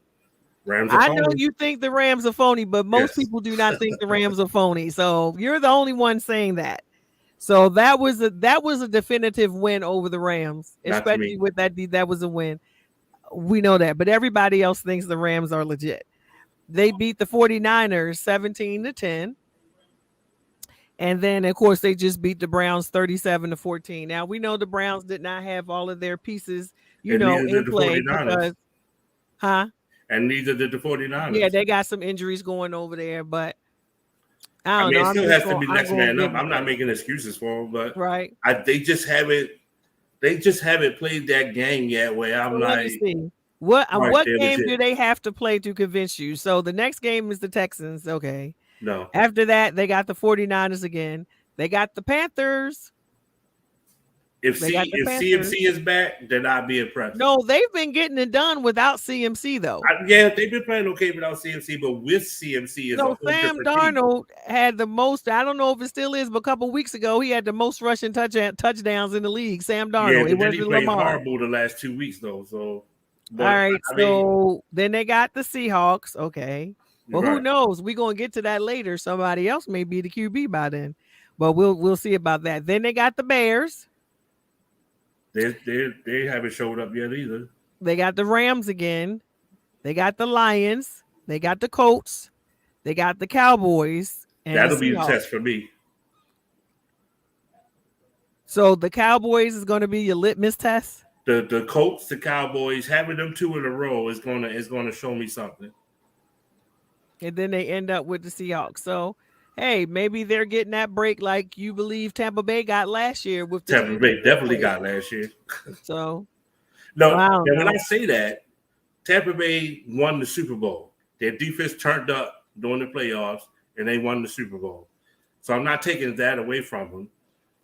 Rams are phony. I know you think the Rams are phony, but most people do not think the Rams are phony. So you're the only one saying that. So that was a definitive win over the Rams, especially with that was a win. We know that, but everybody else thinks the Rams are legit. They beat the 49ers 17-10. And then, of course, they just beat the Browns 37-14. Now, we know the Browns did not have all of their pieces, in play. Because, and neither did the 49ers. Yeah, they got some injuries going over there, but I don't know. It still has to be next man up. I'm not making excuses for them, but they just haven't played that game yet where I'm like, what game do they have to play to convince you? So the next game is the Texans. Okay. No. After that, they got the 49ers again. They got the Panthers. If CMC is back, then I'd be impressed. No, they've been getting it done without CMC, though. They've been playing okay without CMC, but with CMC is a whole Sam different Darnold had the most. I don't know if it still is, but a couple weeks ago, he had the most rushing touchdowns in the league. Sam Darnold. Yeah, but then he played horrible the last 2 weeks, though. So, all right. Then they got the Seahawks. Okay. Well, who knows? We're gonna get to that later. Somebody else may be the QB by then, but we'll see about that. Then they got the Bears. They haven't showed up yet either. They got the Rams again. They got the Lions. They got the Colts. They got the Cowboys. And that'll be the test for me. So the Cowboys is going to be your litmus test. The Colts, the Cowboys, having them 2 in a row is gonna show me something. And then they end up with the Seahawks. So, hey, maybe they're getting that break like you believe Tampa Bay got last year. Tampa Bay definitely got last year. So, no, when I say that, Tampa Bay won the Super Bowl. Their defense turned up during the playoffs, and they won the Super Bowl. So I'm not taking that away from them,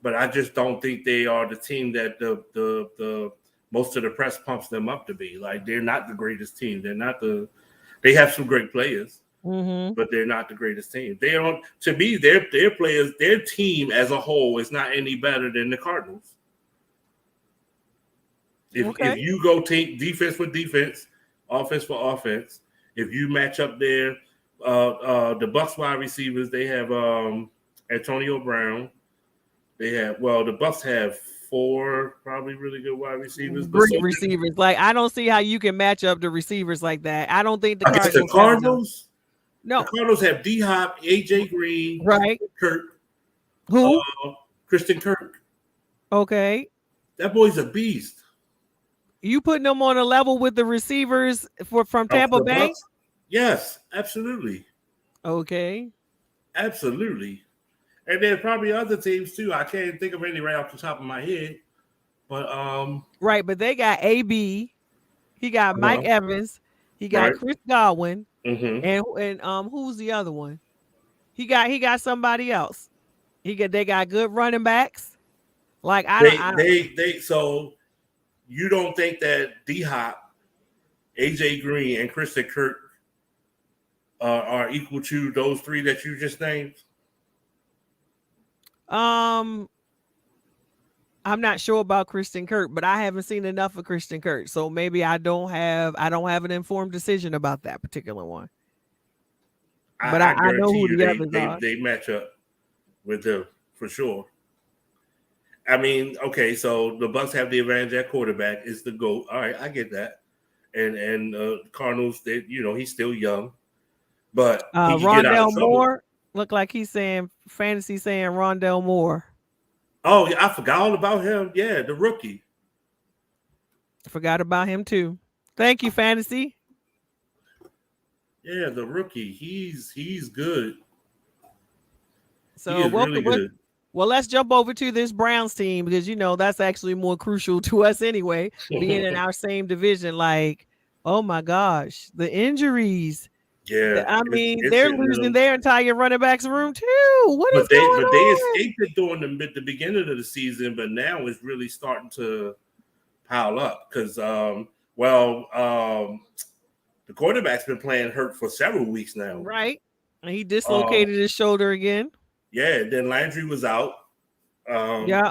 but I just don't think they are the team that the most of the press pumps them up to be. Like, they're not the greatest team. They have some great players. Mm-hmm. But they're not the greatest team. They don't. To me, their players, their team as a whole is not any better than the Cardinals. If you go take defense for defense, offense for offense, if you match up there, the Bucs wide receivers, they have Antonio Brown. The Bucs have 4 probably really good wide receivers. Great receivers. Like, I don't see how you can match up the receivers like that. I don't think the Cardinals. No, the Cardinals have D-Hop, AJ Green, right? Kirk. Who? Christian Kirk. Okay. That boy's a beast. You putting them on a level with the receivers from Tampa Bay? Bucs? Yes, absolutely. Okay. Absolutely. And there's probably other teams too. I can't think of any right off the top of my head. But right, but they got AB. He got Mike Evans. He got Chris Godwin. Mm-hmm. And who's the other one? He got somebody else. They got good running backs. Like so you don't think that D-Hop, AJ Green, and Christian Kirk are equal to those three that you just named? Um, I'm not sure about Christian Kirk, but I haven't seen enough of Christian Kirk, so maybe I don't have an informed decision about that particular one. But I I know guarantee who you the others are. they match up with them for sure. I mean, okay, so the Bucks have the advantage at quarterback. Is the GOAT. All right, I get that. And Cardinals, he's still young, but he can get out of Rondell trouble. Moore look like he's saying fantasy saying Rondell Moore. Oh, yeah, I forgot all about him. Yeah, the rookie. Forgot about him too. Thank you, fantasy. Yeah, the rookie. He's good. He So is really good. well, let's jump over to this Browns team because that's actually more crucial to us anyway, being in our same division. Like, oh my gosh, the injuries. Yeah, I mean, it's they're hitting losing them. their entire running backs room too. What is But going they on? escaped it during the beginning of the season, but now it's really starting to pile up because the quarterback's been playing hurt for several weeks now. Right. And he Um, dislocated his shoulder again. yeah, then Landry was out. Um, Yeah.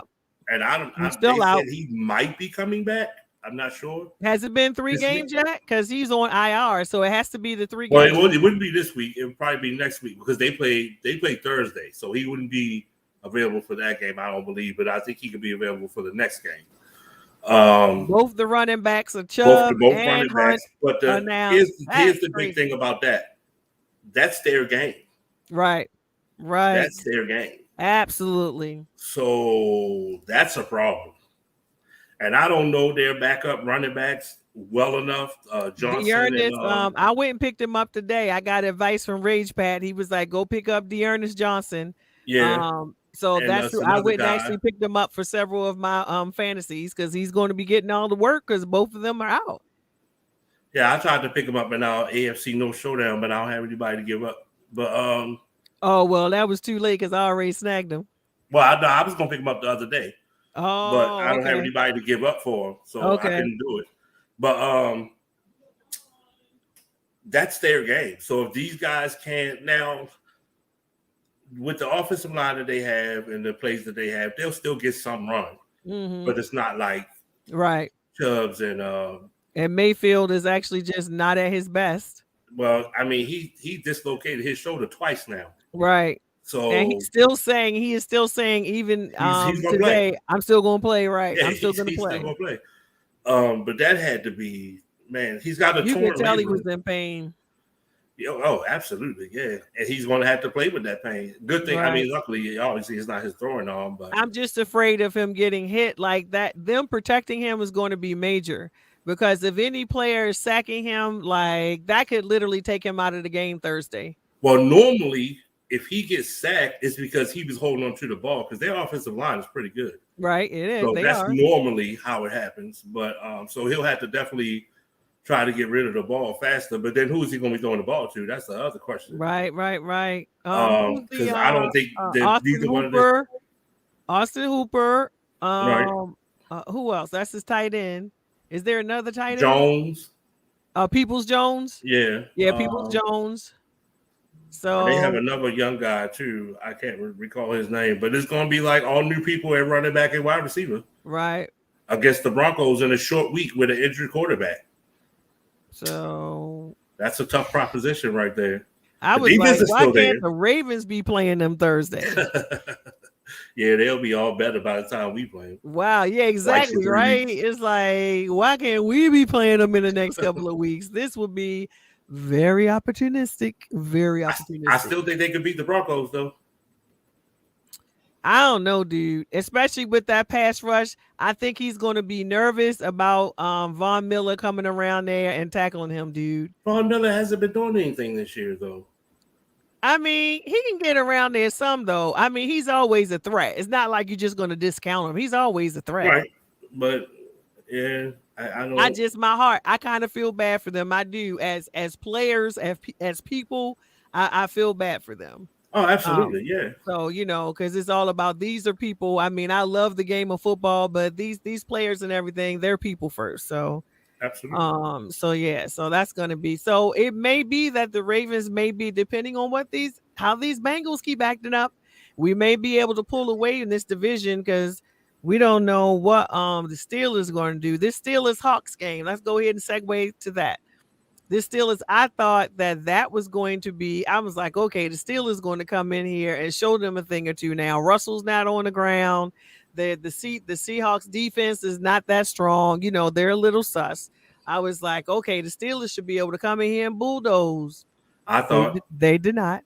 and He's they still said out. he might be coming back. I'm not sure. Has it been 3 This week. games yet? Because he's on IR, so it has to be the 3 Well, games. it wouldn't be this week. It would probably be next week because they play Thursday, so he wouldn't be available for that game. I don't believe, but I think he could be available for the next game. Both the running backs are Chubb Both and running backs. Hunt But are now. here's That's the big crazy. thing about that. That's their game. Right. Right. That's their game. Absolutely. So that's a problem. And I don't know their backup running backs well enough. Johnson and Dearness, I went and picked him up today. I got advice from Rage Pat. He was like, "Go pick up Dearness Johnson." yeah, So and that's true. some I other went and guy. actually picked him up for several of my fantasies because he's going to be getting all the work because both of them are out. Yeah, I tried to pick him up in our AFC No Showdown, but I don't have anybody to give up. But Oh well, that was too late because I already snagged him. well, I was gonna pick him up the other day, but I Oh, don't have okay. anybody to give up for him, so I Okay. couldn't do it. But that's their game. So if these guys can't now, with the offensive line that they have and the plays that they have, they'll still get some run, but it's not like Right. Chubbs and And Mayfield is actually just not at his best. well, I mean he dislocated his shoulder twice now, Right. And so he is still saying even he's gonna play. today, I'm still gonna play, right. Yeah, I'm still gonna he's still play. gonna play. But that had to be, man. He's got a You torn could tell he labrum. was in pain. Oh, absolutely, yeah. And he's going to have to play with that pain. Good thing. I Right. mean, luckily, obviously, it's not his throwing arm, but I'm just afraid of him getting hit like that. Them protecting him is going to be major because if any player is sacking him, like that could literally take him out of the game Thursday. well, normally, if he gets sacked, it's because he was holding on to the ball because their offensive line is pretty good. Right. It is. So They that's are. normally how it happens. But so he'll have to definitely try to get rid of the ball faster. But then who is he going to be throwing the ball to? That's the other question. Right. Who's Because the I don't think that Austin neither one of them. Hooper? Austin Hooper. Right. Who else? That's his tight end. Is there another tight end? Jones. Peoples Jones. Yeah. Yeah, Peoples Jones. So they have another young guy too. I can't recall his name, but it's going to be like all new people at running back and wide receiver. Right. Against the Broncos in a short week with an injured quarterback. So that's a tough proposition right there. I was like, why can't the Ravens be playing them Thursday? Yeah, they'll be all better by the time we play them. Wow, yeah, exactly, right? It's like, why can't we be playing them in the next couple of weeks? This would be very opportunistic, very opportunistic. I still think they could beat the Broncos, though. I don't know, dude. Especially with that pass rush, I think he's going to be nervous about Von Miller coming around there and tackling him, dude. Von Miller hasn't been doing anything this year, though. I mean, he can get around there some, though. I mean, he's always a threat. It's not like you're just going to discount him. He's always a threat. Right. But, yeah, I don't. My heart, I kind of feel bad for them. I do. As players, as people, I feel bad for them. Oh, absolutely, yeah. So, because it's all about, these are people. I mean, I love the game of football, but these players and everything, they're people first. So Absolutely. So yeah, so that's going to be, so it may be that the Ravens may be, depending on how these Bengals keep acting up, we may be able to pull away in this division, because we don't know what the Steelers are going to do. This Steelers Hawks game, let's go ahead and segue to that. This Steelers, I thought that was going to be, I was like, okay, the Steelers going to come in here and show them a thing or two. Now Russell's not on the ground. The Seahawks defense is not that strong. You know, they're a little sus. I was like, okay, the Steelers should be able to come in here and bulldoze. I thought They did not.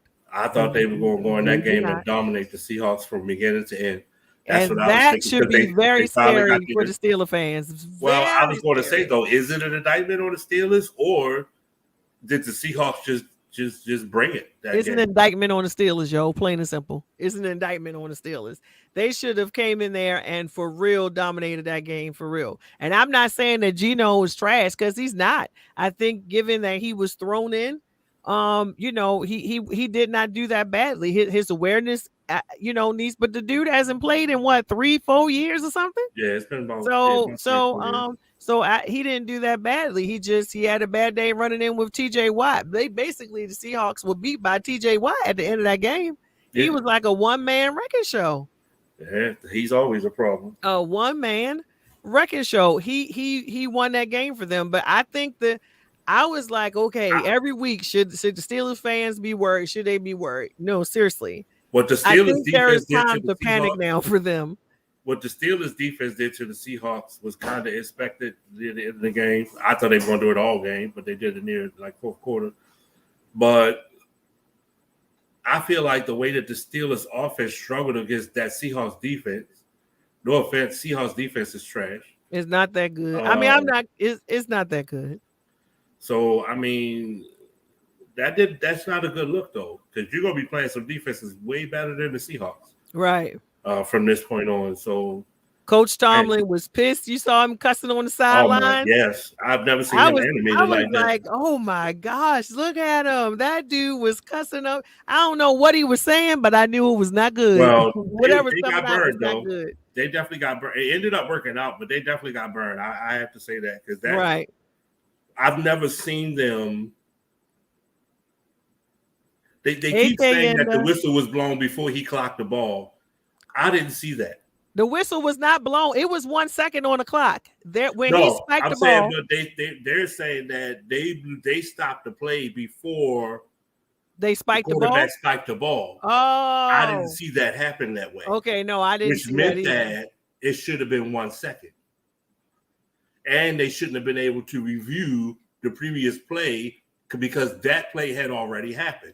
they were going to go in They that did game and not. dominate the Seahawks from beginning to end. That's what And I was that thinking. should because be very they finally scary got for the Steeler fans. Well, I was going to Very say though, is it an indictment on the Steelers, or did the Seahawks just bring it? It's an indictment on the Steelers, yo. Plain and simple. It's an indictment on the Steelers. They should have came in there and for real dominated that game, for real. And I'm not saying that Geno is trash, because he's not. I think given that he was thrown in, you know, he did not do that badly. His awareness, you know, needs. But the dude hasn't played in what, 3-4 years or something. Yeah, it's been about He didn't do that badly. He had a bad day running in with TJ Watt. The Seahawks were beat by TJ Watt at the end of that game. Yeah. He was like a one-man wrecking show. Yeah, he's always a problem. A one-man wrecking show. He won that game for them. But I think that I was like, okay, every week should the Steelers fans be worried? Should they be worried? No, seriously. What the I Steelers think there is defense time did to panic now for them. What the Steelers defense did to the Seahawks was kind of expected at the end of the game. I thought they were going to do it all game, but they did it near like fourth quarter. But I feel like the way that the Steelers offense struggled against that Seahawks defense, no offense, Seahawks defense is trash. It's not that good. It's not that good. So, I mean, that's not a good look, though, because you're going to be playing some defenses way better than the Seahawks. Right. From this point on. So, Coach Tomlin was pissed. You saw him cussing on the sideline. Yes. I've never seen him animated like that. Like, oh, my gosh, look at him. That dude was cussing up. I don't know what he was saying, but I knew it was not good. Well, whatever they got burned, though. Not good. They definitely got burned. It ended up working out, but they definitely got burned. I have to say that, because that right. I've never seen them. They keep saying that the whistle was blown before he clocked the ball. I didn't see that. The whistle was not blown. It was 1 second on the clock. He spiked the ball. They're saying that they stopped the play before they spiked the ball. Quarterback spiked the ball. Oh, I didn't see that happen that way. Okay, no, I didn't. Which meant that it should have been 1 second, and they shouldn't have been able to review the previous play because that play had already happened.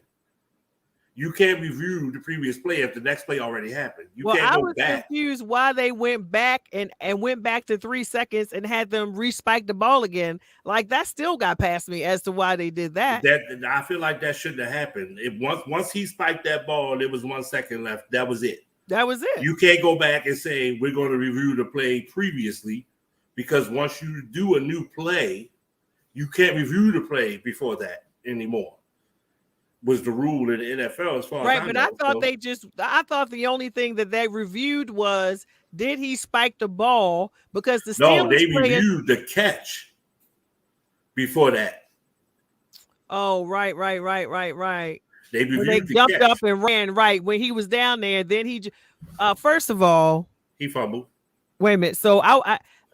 You can't review the previous play if the next play already happened. I was confused why they went back and went back to 3 seconds and had them respike the ball again. Like, that still got past me as to why they did that. I feel like that shouldn't have happened. Once he spiked that ball, there was 1 second left. That was it. That was it. You can't go back and say we're going to review the play previously, because once you do a new play, you can't review the play before that anymore. Was the rule in the NFL as far as I know. I thought the only thing that they reviewed was, did he spike the ball? Because the Steelers reviewed the catch before that. Oh, right. They reviewed the jumped catch. Up and ran right when he was down there. Then he, first of all, he fumbled. Wait a minute. So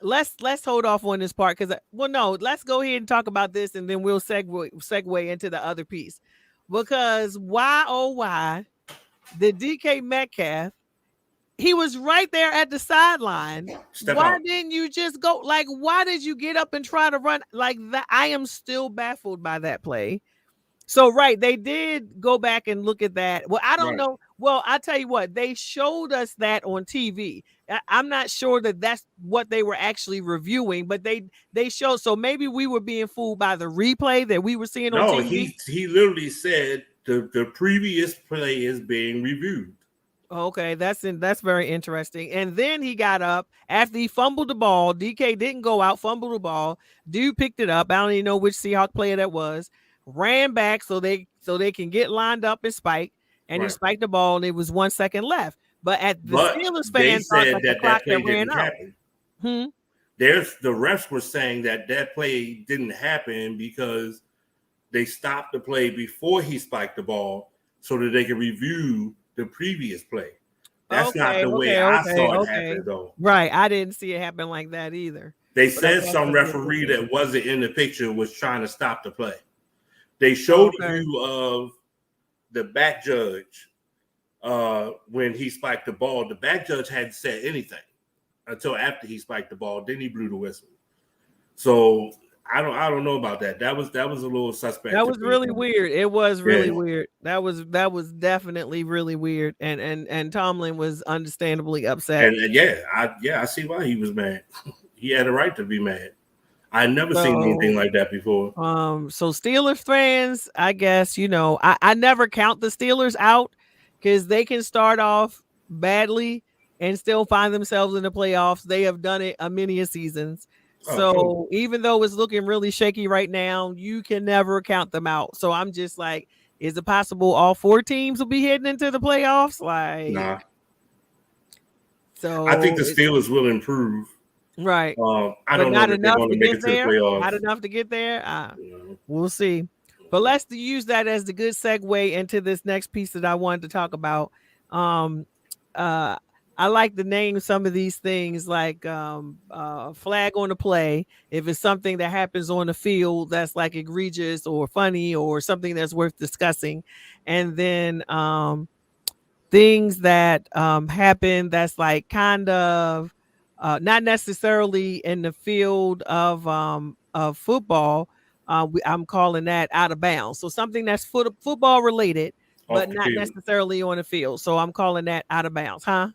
let's hold off on this part, because let's go ahead and talk about this, and then we'll segue into the other piece. Because why did DK Metcalf, he was right there at the sideline. Why didn't you just go? Like, why did you get up and try to run like that? I am still baffled by that play. So, right, they did go back and look at that. Well, I don't know. Well, I tell you what, they showed us that on TV. I'm not sure that that's what they were actually reviewing, but they showed. So maybe we were being fooled by the replay that we were seeing on TV. No, he literally said the previous play is being reviewed. Okay, that's very interesting. And then he got up after he fumbled the ball. DK didn't go out, fumbled the ball. Dude picked it up. I don't even know which Seahawk player that was. Ran back so they can get lined up and spike, and he spiked the ball, and it was 1 second left. But Steelers fans thought that the clock that ran out. the refs were saying that play didn't happen because they stopped the play before he spiked the ball so that they could review the previous play. That's not the way I saw it happen, though. Right. I didn't see it happen like that either. They said some referee that wasn't in the picture was trying to stop the play. They showed a view of the back judge when he spiked the ball. The back judge hadn't said anything until after he spiked the ball. Then he blew the whistle. So I don't know about that. That was a little suspect. That was really weird. It was really weird. That was definitely really weird. And Tomlin was understandably upset. And I see why he was mad. He had a right to be mad. I never seen anything like that before. So Steelers fans, I guess, I never count the Steelers out because they can start off badly and still find themselves in the playoffs. They have done it a many seasons. So even though it's looking really shaky right now, you can never count them out. So I'm just like, is it possible all 4 teams will be heading into the playoffs? Like, nah. So I think the Steelers will improve. Right. I don't know if they're going to make it to the playoffs. Not enough to get there. We'll see. But let's use that as the good segue into this next piece that I wanted to talk about. I like to name some of these things like flag on the play. If it's something that happens on the field that's like egregious or funny or something that's worth discussing. And then things that happen that's like kind of not necessarily in the field of football. I'm calling that out of bounds. So something that's football related, but not necessarily on the field. So I'm calling that out of bounds, huh?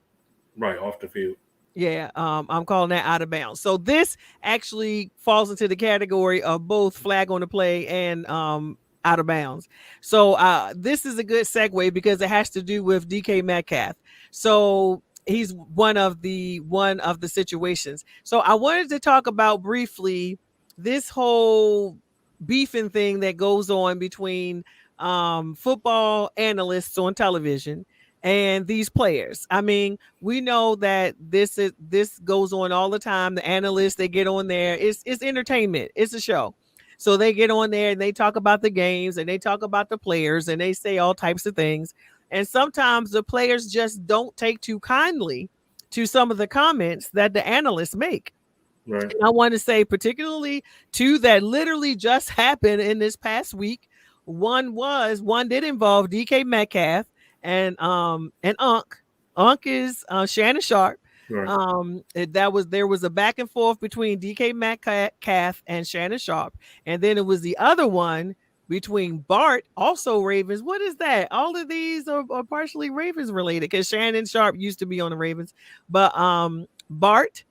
Right, off the field. Yeah, I'm calling that out of bounds. So this actually falls into the category of both flag on the play and out of bounds. So this is a good segue because it has to do with DK Metcalf. So he's one of the situations. So I wanted to talk about briefly this whole beefing thing that goes on between football analysts on television and these players. I mean, we know that this goes on all the time. The analysts, they get on there. It's entertainment. It's a show. So they get on there and they talk about the games and they talk about the players and they say all types of things. And sometimes the players just don't take too kindly to some of the comments that the analysts make. Right. And I want to say particularly 2 that literally just happened in this past week. One did involve DK Metcalf and Unc. Unc is Shannon Sharp. Right. There was a back and forth between DK Metcalf and Shannon Sharp, and then it was the other one between Bart, also Ravens. What is that? All of these are partially Ravens related because Shannon Sharp used to be on the Ravens, but Bart,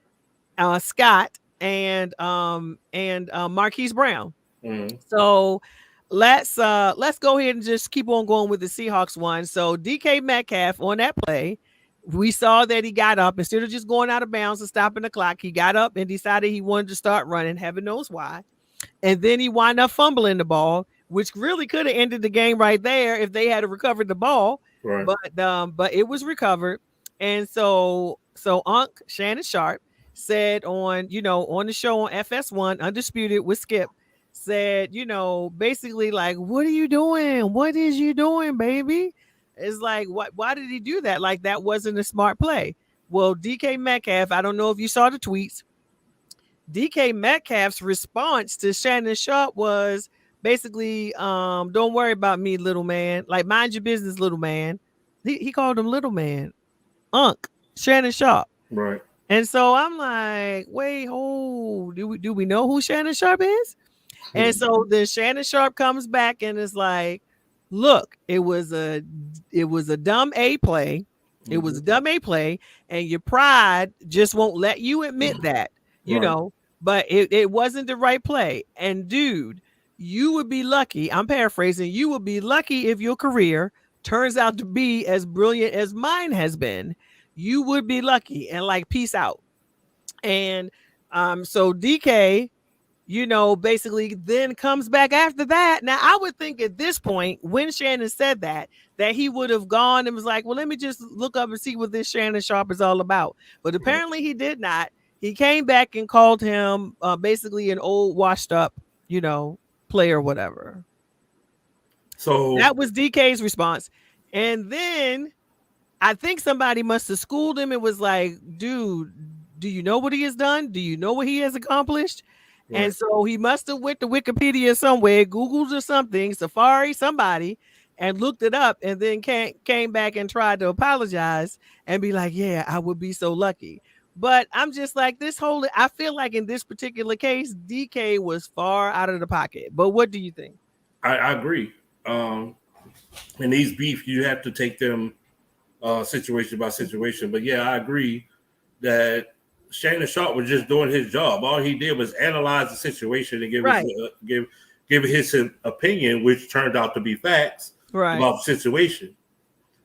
Scott, and Marquise Brown. Mm-hmm. So let's go ahead and just keep on going with the Seahawks one. So DK Metcalf on that play, we saw that he got up instead of just going out of bounds and stopping the clock. He got up and decided he wanted to start running. Heaven knows why. And then he wound up fumbling the ball, which really could have ended the game right there if they had recovered the ball. Right. But it was recovered. And so Unc Shannon Sharp said on the show on FS1 Undisputed with Skip, said, basically like, what are you doing? What is you doing, baby? It's like, why did he do that? Like, that wasn't a smart play. Well, DK Metcalf, I don't know if you saw the tweets. DK Metcalf's response to Shannon Sharp was basically, don't worry about me, little man. Like, mind your business, little man. He called him little man. Unc, Shannon Sharp. Right. And so I'm like, wait, do we know who Shannon Sharp is? And so then Shannon Sharp comes back and is like, look, it was a dumb A play. It was a dumb A play, and your pride just won't let you admit that, but it wasn't the right play. And dude, you would be lucky. I'm paraphrasing. You would be lucky if your career turns out to be as brilliant as mine has been. You would be lucky, and like, peace out. And so DK, basically then comes back after that. Now, I would think at this point, when Shannon said that he would have gone and was like, well, let me just look up and see what this Shannon Sharp is all about. But apparently he did not. he came back and called him basically an old washed up, player or whatever. So That was DK's response. And then I think somebody must have schooled him and was like, dude, do you know what he has done? Do you know what he has accomplished? And right. so he must have went to Wikipedia somewhere, Google's or something, Safari, somebody, and looked it up and then came back and tried to apologize and be like, yeah, I would be so lucky. But I'm just like, I feel like in this particular case, DK was far out of the pocket. But what do you think? I agree. In these beef, you have to take them situation by situation. But yeah, I agree that Shannon Sharp was just doing his job. All he did was analyze the situation and Right. give his opinion, which turned out to be facts Right. about the situation.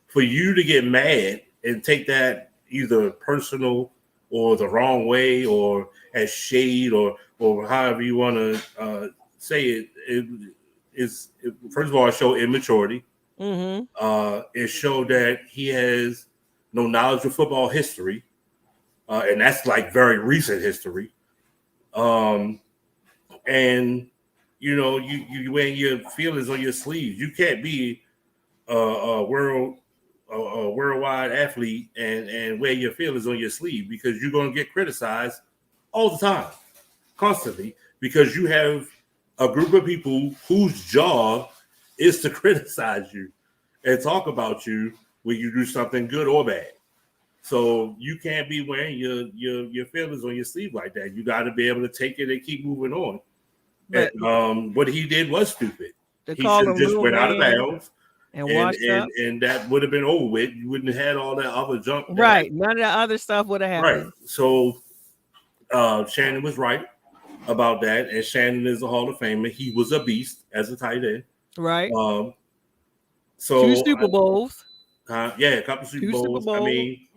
For you to get mad and take that either personal or the wrong way or as shade or however you want to say it, first of all, it showed immaturity. Mm-hmm. It showed that he has no knowledge of football history, and that's like very recent history. And you wear your feelings on your sleeves. You can't be a worldwide athlete and wear your feelings on your sleeve, because you're going to get criticized all the time, constantly, because you have a group of people whose job is to criticize you and talk about you when you do something good or bad. So you can't be wearing your feelings on your sleeve like that. You got to be able to take it and keep moving on. But And what he did was stupid. to He call should him have just little went out of man bounds, and and washed up. and that would have been over with. You wouldn't have had all that other junk. Right. None of the other stuff would have Right. happened. So Shannon was right about that, and Shannon is a Hall of Famer. He was a beast as a tight end. Right. So 2 Super Bowls. yeah, a couple Super 2 Super Bowls. I Bowls. mean,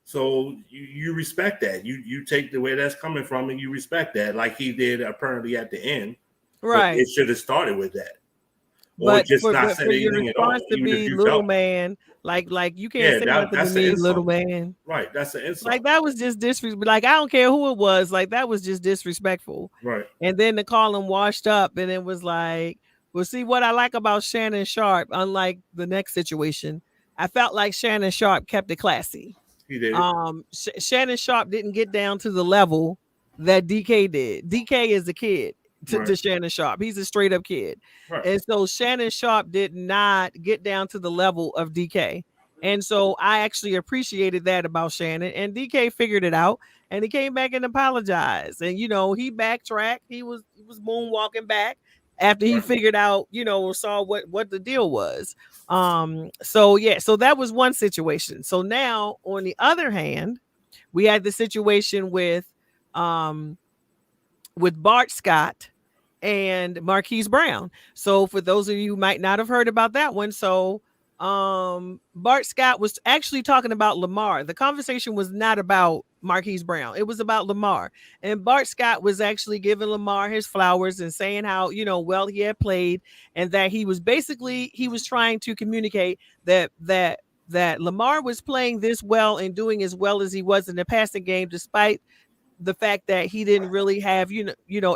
so you respect that. You take the way that's coming from, and you respect that, like he did apparently at the end. Right. But it should have started with that, or But just not but said for your anything at all, response to even if be you little felt. man, like you can't Yeah, say nothing to that's an me, little insult. man. Right, that's an insult. Like that was just disrespectful. Like I don't care who it was. Like that was just disrespectful. Right. And then to call him washed up, and it was like, well, see what I like about Shannon Sharp, unlike the next situation, I felt like Shannon Sharp kept it classy. He did. Shannon Sharp didn't get down to the level that DK did. DK is a kid to Shannon Sharp. He's a straight up kid. Right. And so Shannon Sharp did not get down to the level of DK. And so I actually appreciated that about Shannon. And DK figured it out, and he came back and apologized. And he backtracked. He was moonwalking back after he figured out, saw what the deal was. So yeah, so that was one situation. So now on the other hand, we had the situation with Bart Scott and Marquise Brown. So for those of you who might not have heard about that one, so Bart Scott was actually talking about Lamar. The conversation was not about Marquise Brown. It was about Lamar. And Bart Scott was actually giving Lamar his flowers and saying how, well he had played, and that he was trying to communicate that Lamar was playing this well and doing as well as he was in the passing game, despite the fact that he didn't really have,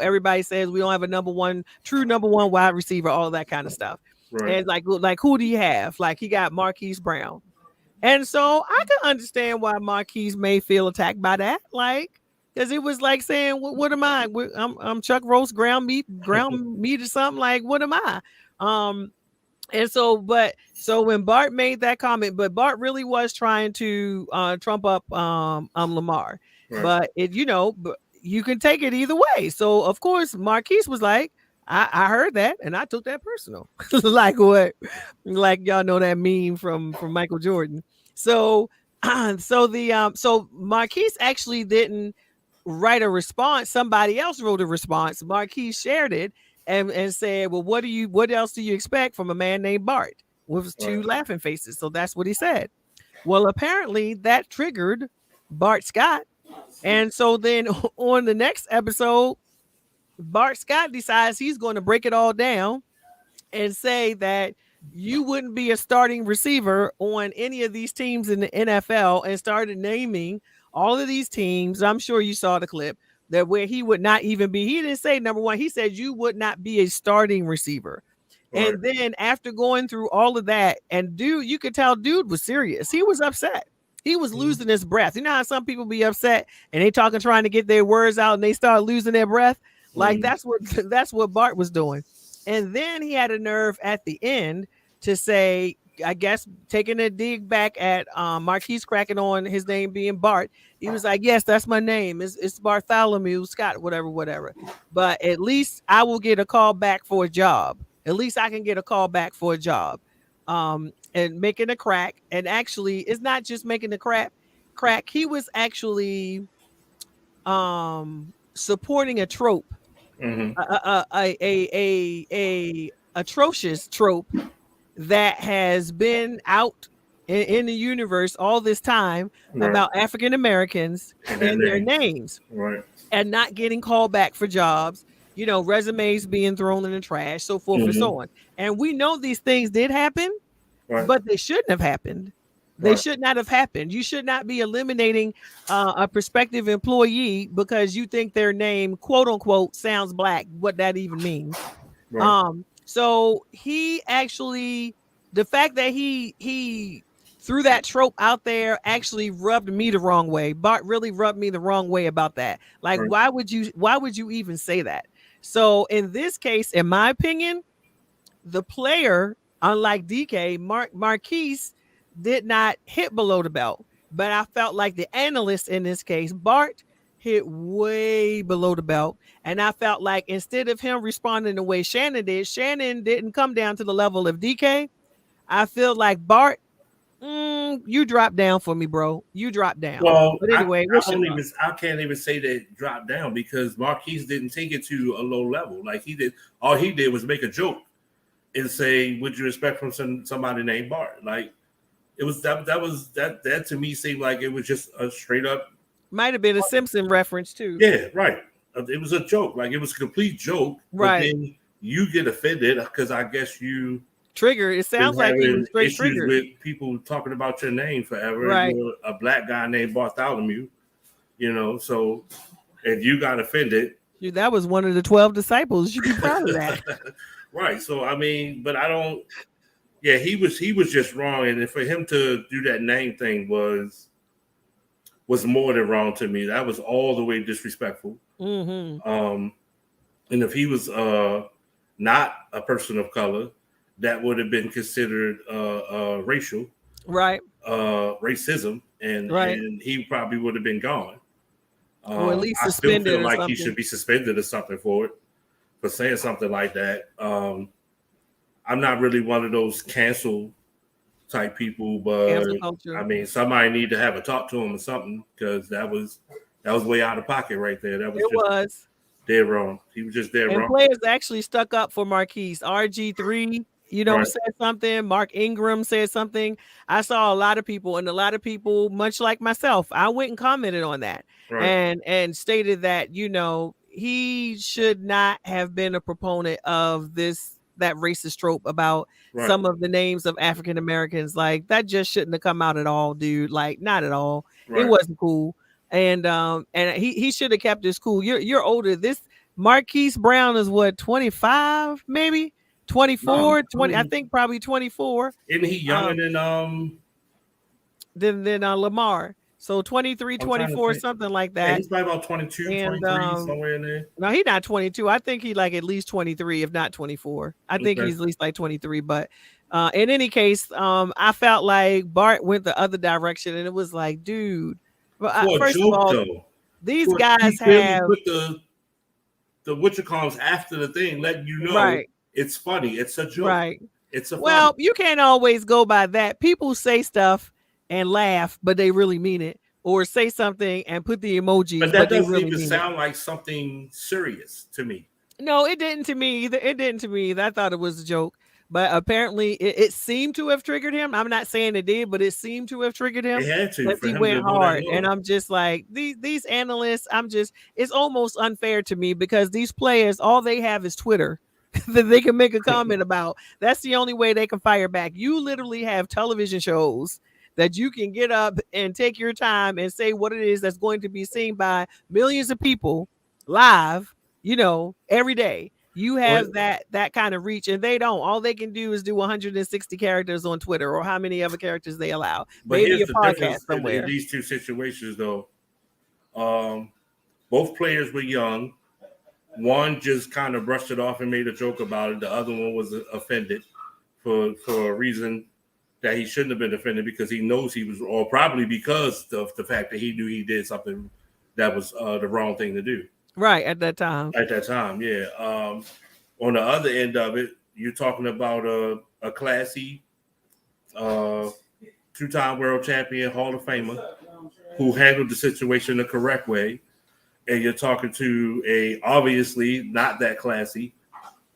everybody says we don't have a true number one wide receiver, all that kind of stuff. Right. And like who do you have? Like he got Marquise Brown. And so I can understand why Marquise may feel attacked by that. Like, because it was like saying, what am I? I'm Chuck Roast ground meat or something. Like, what am I? And so when Bart made that comment, but Bart really was trying to trump up Lamar. Right. But but you can take it either way. So of course Marquise was like, I heard that and I took that personal. Like what? Like y'all know that meme from Michael Jordan. So so Marquise actually didn't write a response. Somebody else wrote a response. Marquise shared it and said, well, what else do you expect from a man named Bart? With 2 laughing faces. So that's what he said. Well, apparently that triggered Bart Scott. And so then on the next episode, Bart Scott decides he's going to break it all down and say that you wouldn't be a starting receiver on any of these teams in the NFL, and started naming all of these teams. I'm sure you saw the clip that where he would not even be. He didn't say number one. He said you would not be a starting receiver. Right. And then after going through all of that, and dude, you could tell dude was serious. He was upset. He was losing his breath. You know how some people be upset and they talking, trying to get their words out, and they start losing their breath. Like that's what Bart was doing. And then he had a nerve at the end to say, I guess taking a dig back at Marquise cracking on his name being Bart. He was like, yes, that's my name. It's Bartholomew Scott, whatever. But at least I will get a call back for a job. At least I can get a call back for a job. And making a crack. And actually, it's not just making the crack. He was actually supporting a trope, a atrocious trope that has been out in the universe all this time about African Americans and their names, right, and not getting called back for jobs. You know, resumes being thrown in the trash, so forth and so on. And we know these things did happen, but they shouldn't have happened. They should not have happened. You should not be eliminating a prospective employee because you think their name, quote unquote, sounds black. What that even means. So he actually, the fact that he threw that trope out there actually rubbed me the wrong way. Bart really rubbed me the wrong way about that. Like, why would you even say that? So in this case, in my opinion, the player, unlike DK, Marquise did not hit below the belt. But I felt like the analyst in this case, Bart, hit way below the belt. And I felt like instead of him responding the way Shannon did, Shannon didn't come down to the level of DK. I feel like Bart, you dropped down for me, bro. You dropped down. Well, but anyway, I can't even say that dropped down because Marquise didn't take it to a low level. Like he did, all he did was make a joke and say, "Would you expect from somebody named Bart?" Like it was that to me seemed like it was just a straight up. Might have been a Simpson reference too. Yeah, right. It was a joke. Like it was a complete joke. Right. But then you get offended because I guess you trigger. It sounds like he was straight issues triggered with people talking about your name forever. Right. You're a black guy named Bartholomew, you know. So if you got offended, that was one of the 12 disciples. You should be proud of that. Right. So I mean, but I don't. Yeah, he was just wrong, and for him to do that name thing was more than wrong to me. That was all the way disrespectful. And if he was not a person of color, that would have been considered racial, right? Racism, and he probably would have been gone. Or at least I still feel like something. he should be suspended or something for it, for saying something like that. I'm not really one of those cancel type people, but I mean, somebody need to have a talk to him or something because that was way out of pocket right there. That was dead wrong. He was just dead wrong. Players actually stuck up for Marquise. RG3, said something. Mark Ingram said something. I saw a lot of people, much like myself, I went and commented on that and stated that, he should not have been a proponent of that racist trope about some of the names of African Americans. Like that just shouldn't have come out at all, dude. Like not at all. It wasn't cool. And he should have kept his cool. You're older. This Marquise Brown is what, 25, maybe 24, 20. I think probably 24. Isn't he younger than Lamar? So 23, 24, something like that. Yeah, he's probably about 22, 23, somewhere in there. No, he's not 22. I think he's like at least 23, if not 24. I think he's at least like 23. But in any case, I felt like Bart went the other direction, and it was like, dude. First of all, these guys have put the whatchamacallits after the thing, letting you know it's funny. It's a joke. Right. It's a well, you can't always go by that. People say stuff and laugh, but they really mean it, or say something and put the emojis, but that doesn't really even sound like something serious to me. No, it didn't to me either. It didn't to me. I thought it was a joke, but apparently it seemed to have triggered him. I'm not saying it did, but it seemed to have triggered him. It had to. He went hard, and I'm just like these analysts. It's almost unfair to me because these players, all they have is Twitter that they can make a comment about. That's the only way they can fire back. You literally have television shows that you can get up and take your time and say what it is that's going to be seen by millions of people live, every day. You Well, have that kind of reach, and they don't. All they can do is do 160 characters on Twitter, or how many other characters they allow. but Maybe here's a the podcast difference in somewhere. these two situations, though. Both players were young. One just kind of brushed it off and made a joke about it. The other one was offended for a reason that he shouldn't have been offended, because he knows he was, or probably because of the fact that he knew he did something that was the wrong thing to do. Right, at that time. At that time, yeah. On the other end of it, you're talking about a classy, two-time world champion, Hall of Famer, who handled the situation the correct way. And you're talking to a obviously not that classy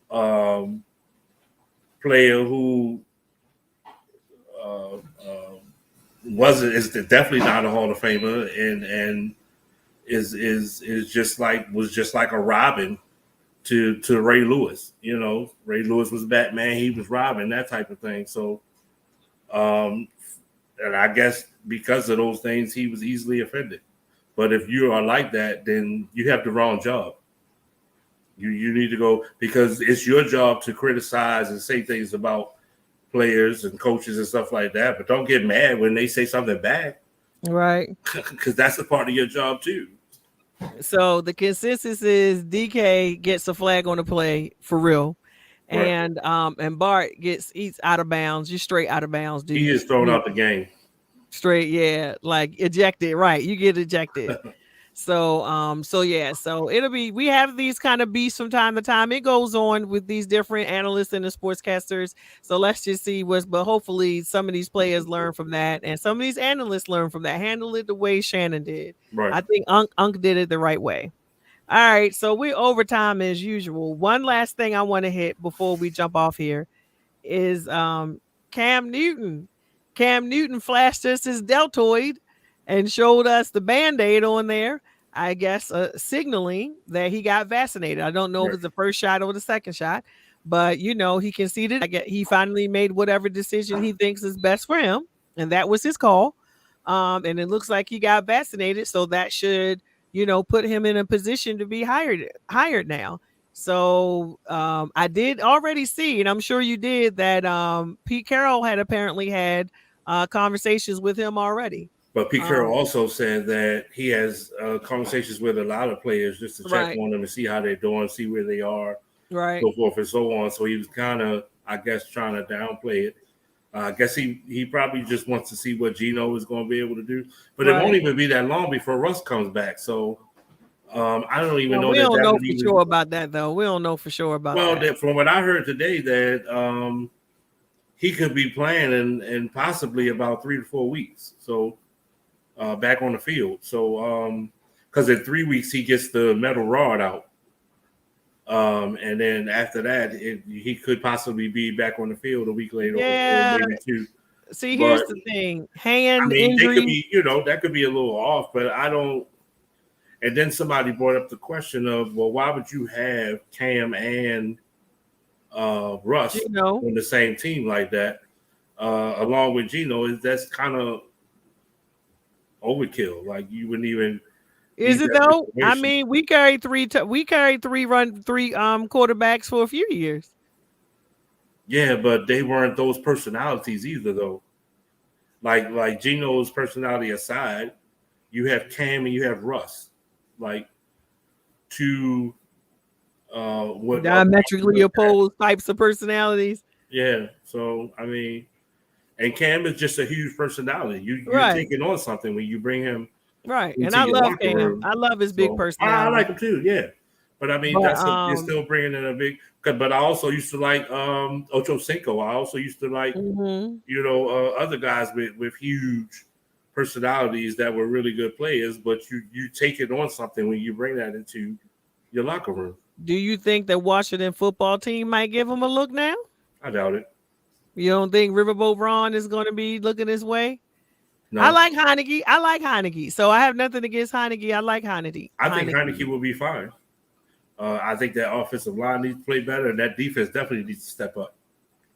player who is definitely not a Hall of Famer, and is just like a Robin to Ray Lewis. Ray Lewis was Batman, he was Robin, that type of thing. So, and I guess because of those things, he was easily offended. But if you are like that, then you have the wrong job. You need to go, because it's your job to criticize and say things about players and coaches and stuff like that. But don't get mad when they say something bad. Right. Because that's a part of your job too. So the consensus is DK gets a flag on the play for real. Right. And Bart eats out of bounds. You're straight out of bounds, dude. He is thrown out the game. Straight, yeah, like ejected, right? You get ejected. So yeah, so we have these kind of beats from time to time. It goes on with these different analysts and the sportscasters. So let's just see but hopefully some of these players learn from that, and some of these analysts learn from that. Handle it the way Shannon did. Right. I think Unc did it the right way. All right, so we're overtime as usual. One last thing I want to hit before we jump off here is Cam Newton. Cam Newton flashed us his deltoid and showed us the Band-Aid on there, I guess, signaling that he got vaccinated. I don't know if it's the first shot or the second shot, but he conceded. He finally made whatever decision he thinks is best for him, and that was his call. And it looks like he got vaccinated, so that should put him in a position to be hired now. So I did already see, and I'm sure you did, that Pete Carroll had apparently had conversations with him already. But Pete Carroll also said that he has conversations with a lot of players just to check on them and see how they're doing, see where they are, so forth and so on. So he was kind of, I guess, trying to downplay it. I guess he probably just wants to see what Geno is going to be able to do. But it won't even be that long before Russ comes back. So I don't even know. We don't know for sure about that, though. We don't know for sure about that. Well, from what I heard today, that he could be playing in possibly about 3 to 4 weeks. So back on the field. So because in 3 weeks he gets the metal rod out. And then after that, he could possibly be back on the field a week later, or maybe 2. See, here's the thing: hand injury. Could be, that could be a little off, but I don't. And then somebody brought up the question of, well, why would you have Cam and Russ on the same team like that, along with Geno? That's kind of overkill. Like, you wouldn't even. Is it though? I mean, we carried three quarterbacks for a few years. Yeah, but they weren't those personalities either, though. Like Geno's personality aside, you have Cam and you have Russ, like two diametrically opposed types of personalities. Yeah, so I mean, and Cam is just a huge personality. You're taking on something when you bring him. Right, and I love Cam. I love his big personality. I like him too, yeah. But I mean, you're still bringing in a big. But I also used to like Ocho Cinco. I also used to like other guys with huge personalities that were really good players. But you take it on something when you bring that into your locker room. Do you think the Washington football team might give him a look now? I doubt it. You don't think Riverboat Ron is going to be looking his way? No. I like Heineke. So I have nothing against Heineke. I like Heineke. I think Heineke will be fine. I think that offensive line needs to play better, and that defense definitely needs to step up.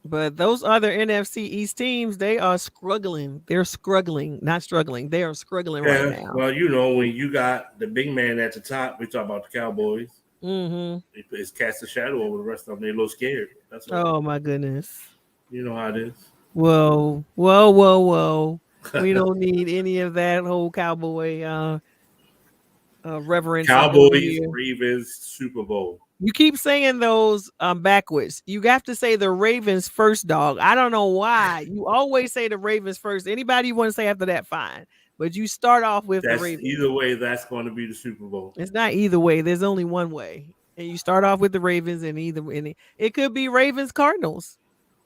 But those other NFC East teams, they are struggling. They're struggling, not struggling. They are struggling right Yeah, now. well, you know, when you got the big man at the top, we talk about the Cowboys. Mm-hmm. It's cast a shadow over the rest of them. They're a little scared. That's all. Oh my goodness. You know how it is. Whoa, whoa, whoa, whoa. We don't need any of that whole cowboy reverence up in Cowboys, here. Ravens, Super Bowl. You keep saying those backwards. You have to say the Ravens first, dog. I don't know why. You always say the Ravens first. Anybody you want to say after that, fine. But you start off with the That's Ravens. either way. That's going to be the Super Bowl. It's not either way. There's only one way. And you start off with the Ravens and it could be Ravens Cardinals.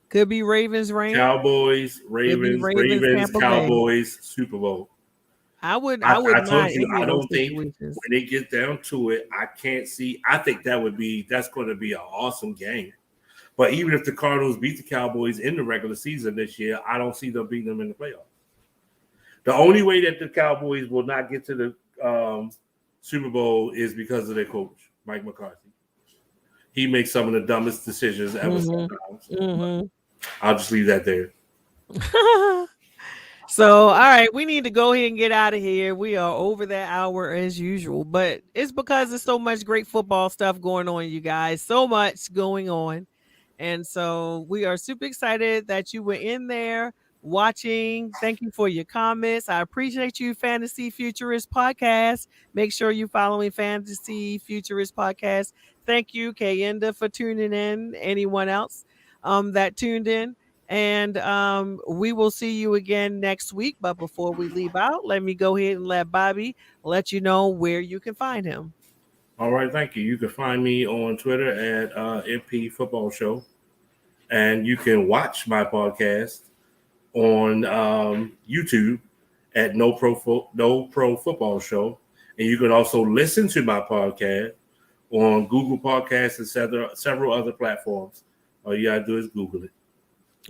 Could be Ravens Rams. Cowboys, Could be Ravens, Ravens Ravens, Tampa Bay. Cowboys, Super Bowl. I I wouldn't told mind you any I of those don't think situations. when it gets down to it, I can't see. I think that's going to be an awesome game. But even if the Cardinals beat the Cowboys in the regular season this year, I don't see them beating them in the playoffs. The only way that the Cowboys will not get to the Super Bowl is because of their coach, Mike McCarthy. He makes some of the dumbest decisions ever. Sometimes. Mm-hmm. I'll just leave that there. So, all right, we need to go ahead and get out of here. We are over that hour as usual, but it's because there's so much great football stuff going on, you guys. So much going on. And so we are super excited that you were in there watching. Thank you for your comments. I appreciate you, Fantasy Futurist Podcast. Make sure you following Fantasy Futurist Podcast. Thank you, Kayenda, for tuning in. Anyone else that tuned in? And we will see you again next week. But before we leave out, let me go ahead and let Bobby let you know where you can find him. All right, thank you. You can find me on Twitter at MP Football Show, and you can watch my podcast on YouTube at No Pro Football Show, and you can also listen to my podcast on Google Podcasts and several other platforms. All you gotta do is Google it.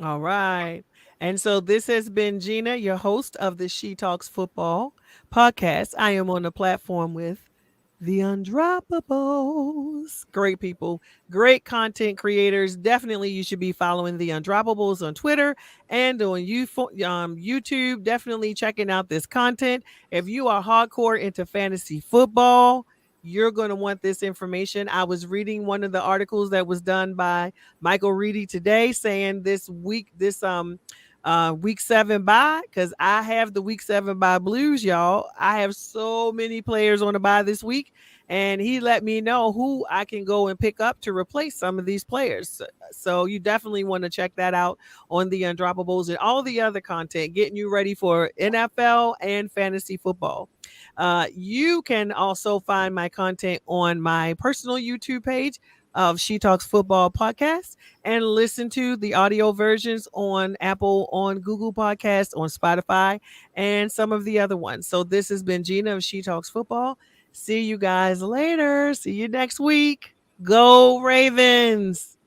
All right. And so this has been Gina, your host of the She Talks Football podcast. I am on the platform with the Undroppables. Great people, great content creators. Definitely you should be following the Undroppables on Twitter and on YouTube. Definitely checking out this content. If you are hardcore into fantasy football, you're going to want this information. I was reading one of the articles that was done by Michael Reedy today saying this week week 7 bye, because I have the week 7 bye blues, y'all. I have so many players on the bye this week, and he let me know who I can go and pick up to replace some of these players. So you definitely want to check that out on the Undroppables and all the other content, getting you ready for NFL and fantasy football. You can also find my content on my personal YouTube page of She Talks Football Podcast and listen to the audio versions on Apple, on Google Podcasts, on Spotify, and some of the other ones. So this has been Gina of She Talks Football. See you guys later. See you next week. Go Ravens.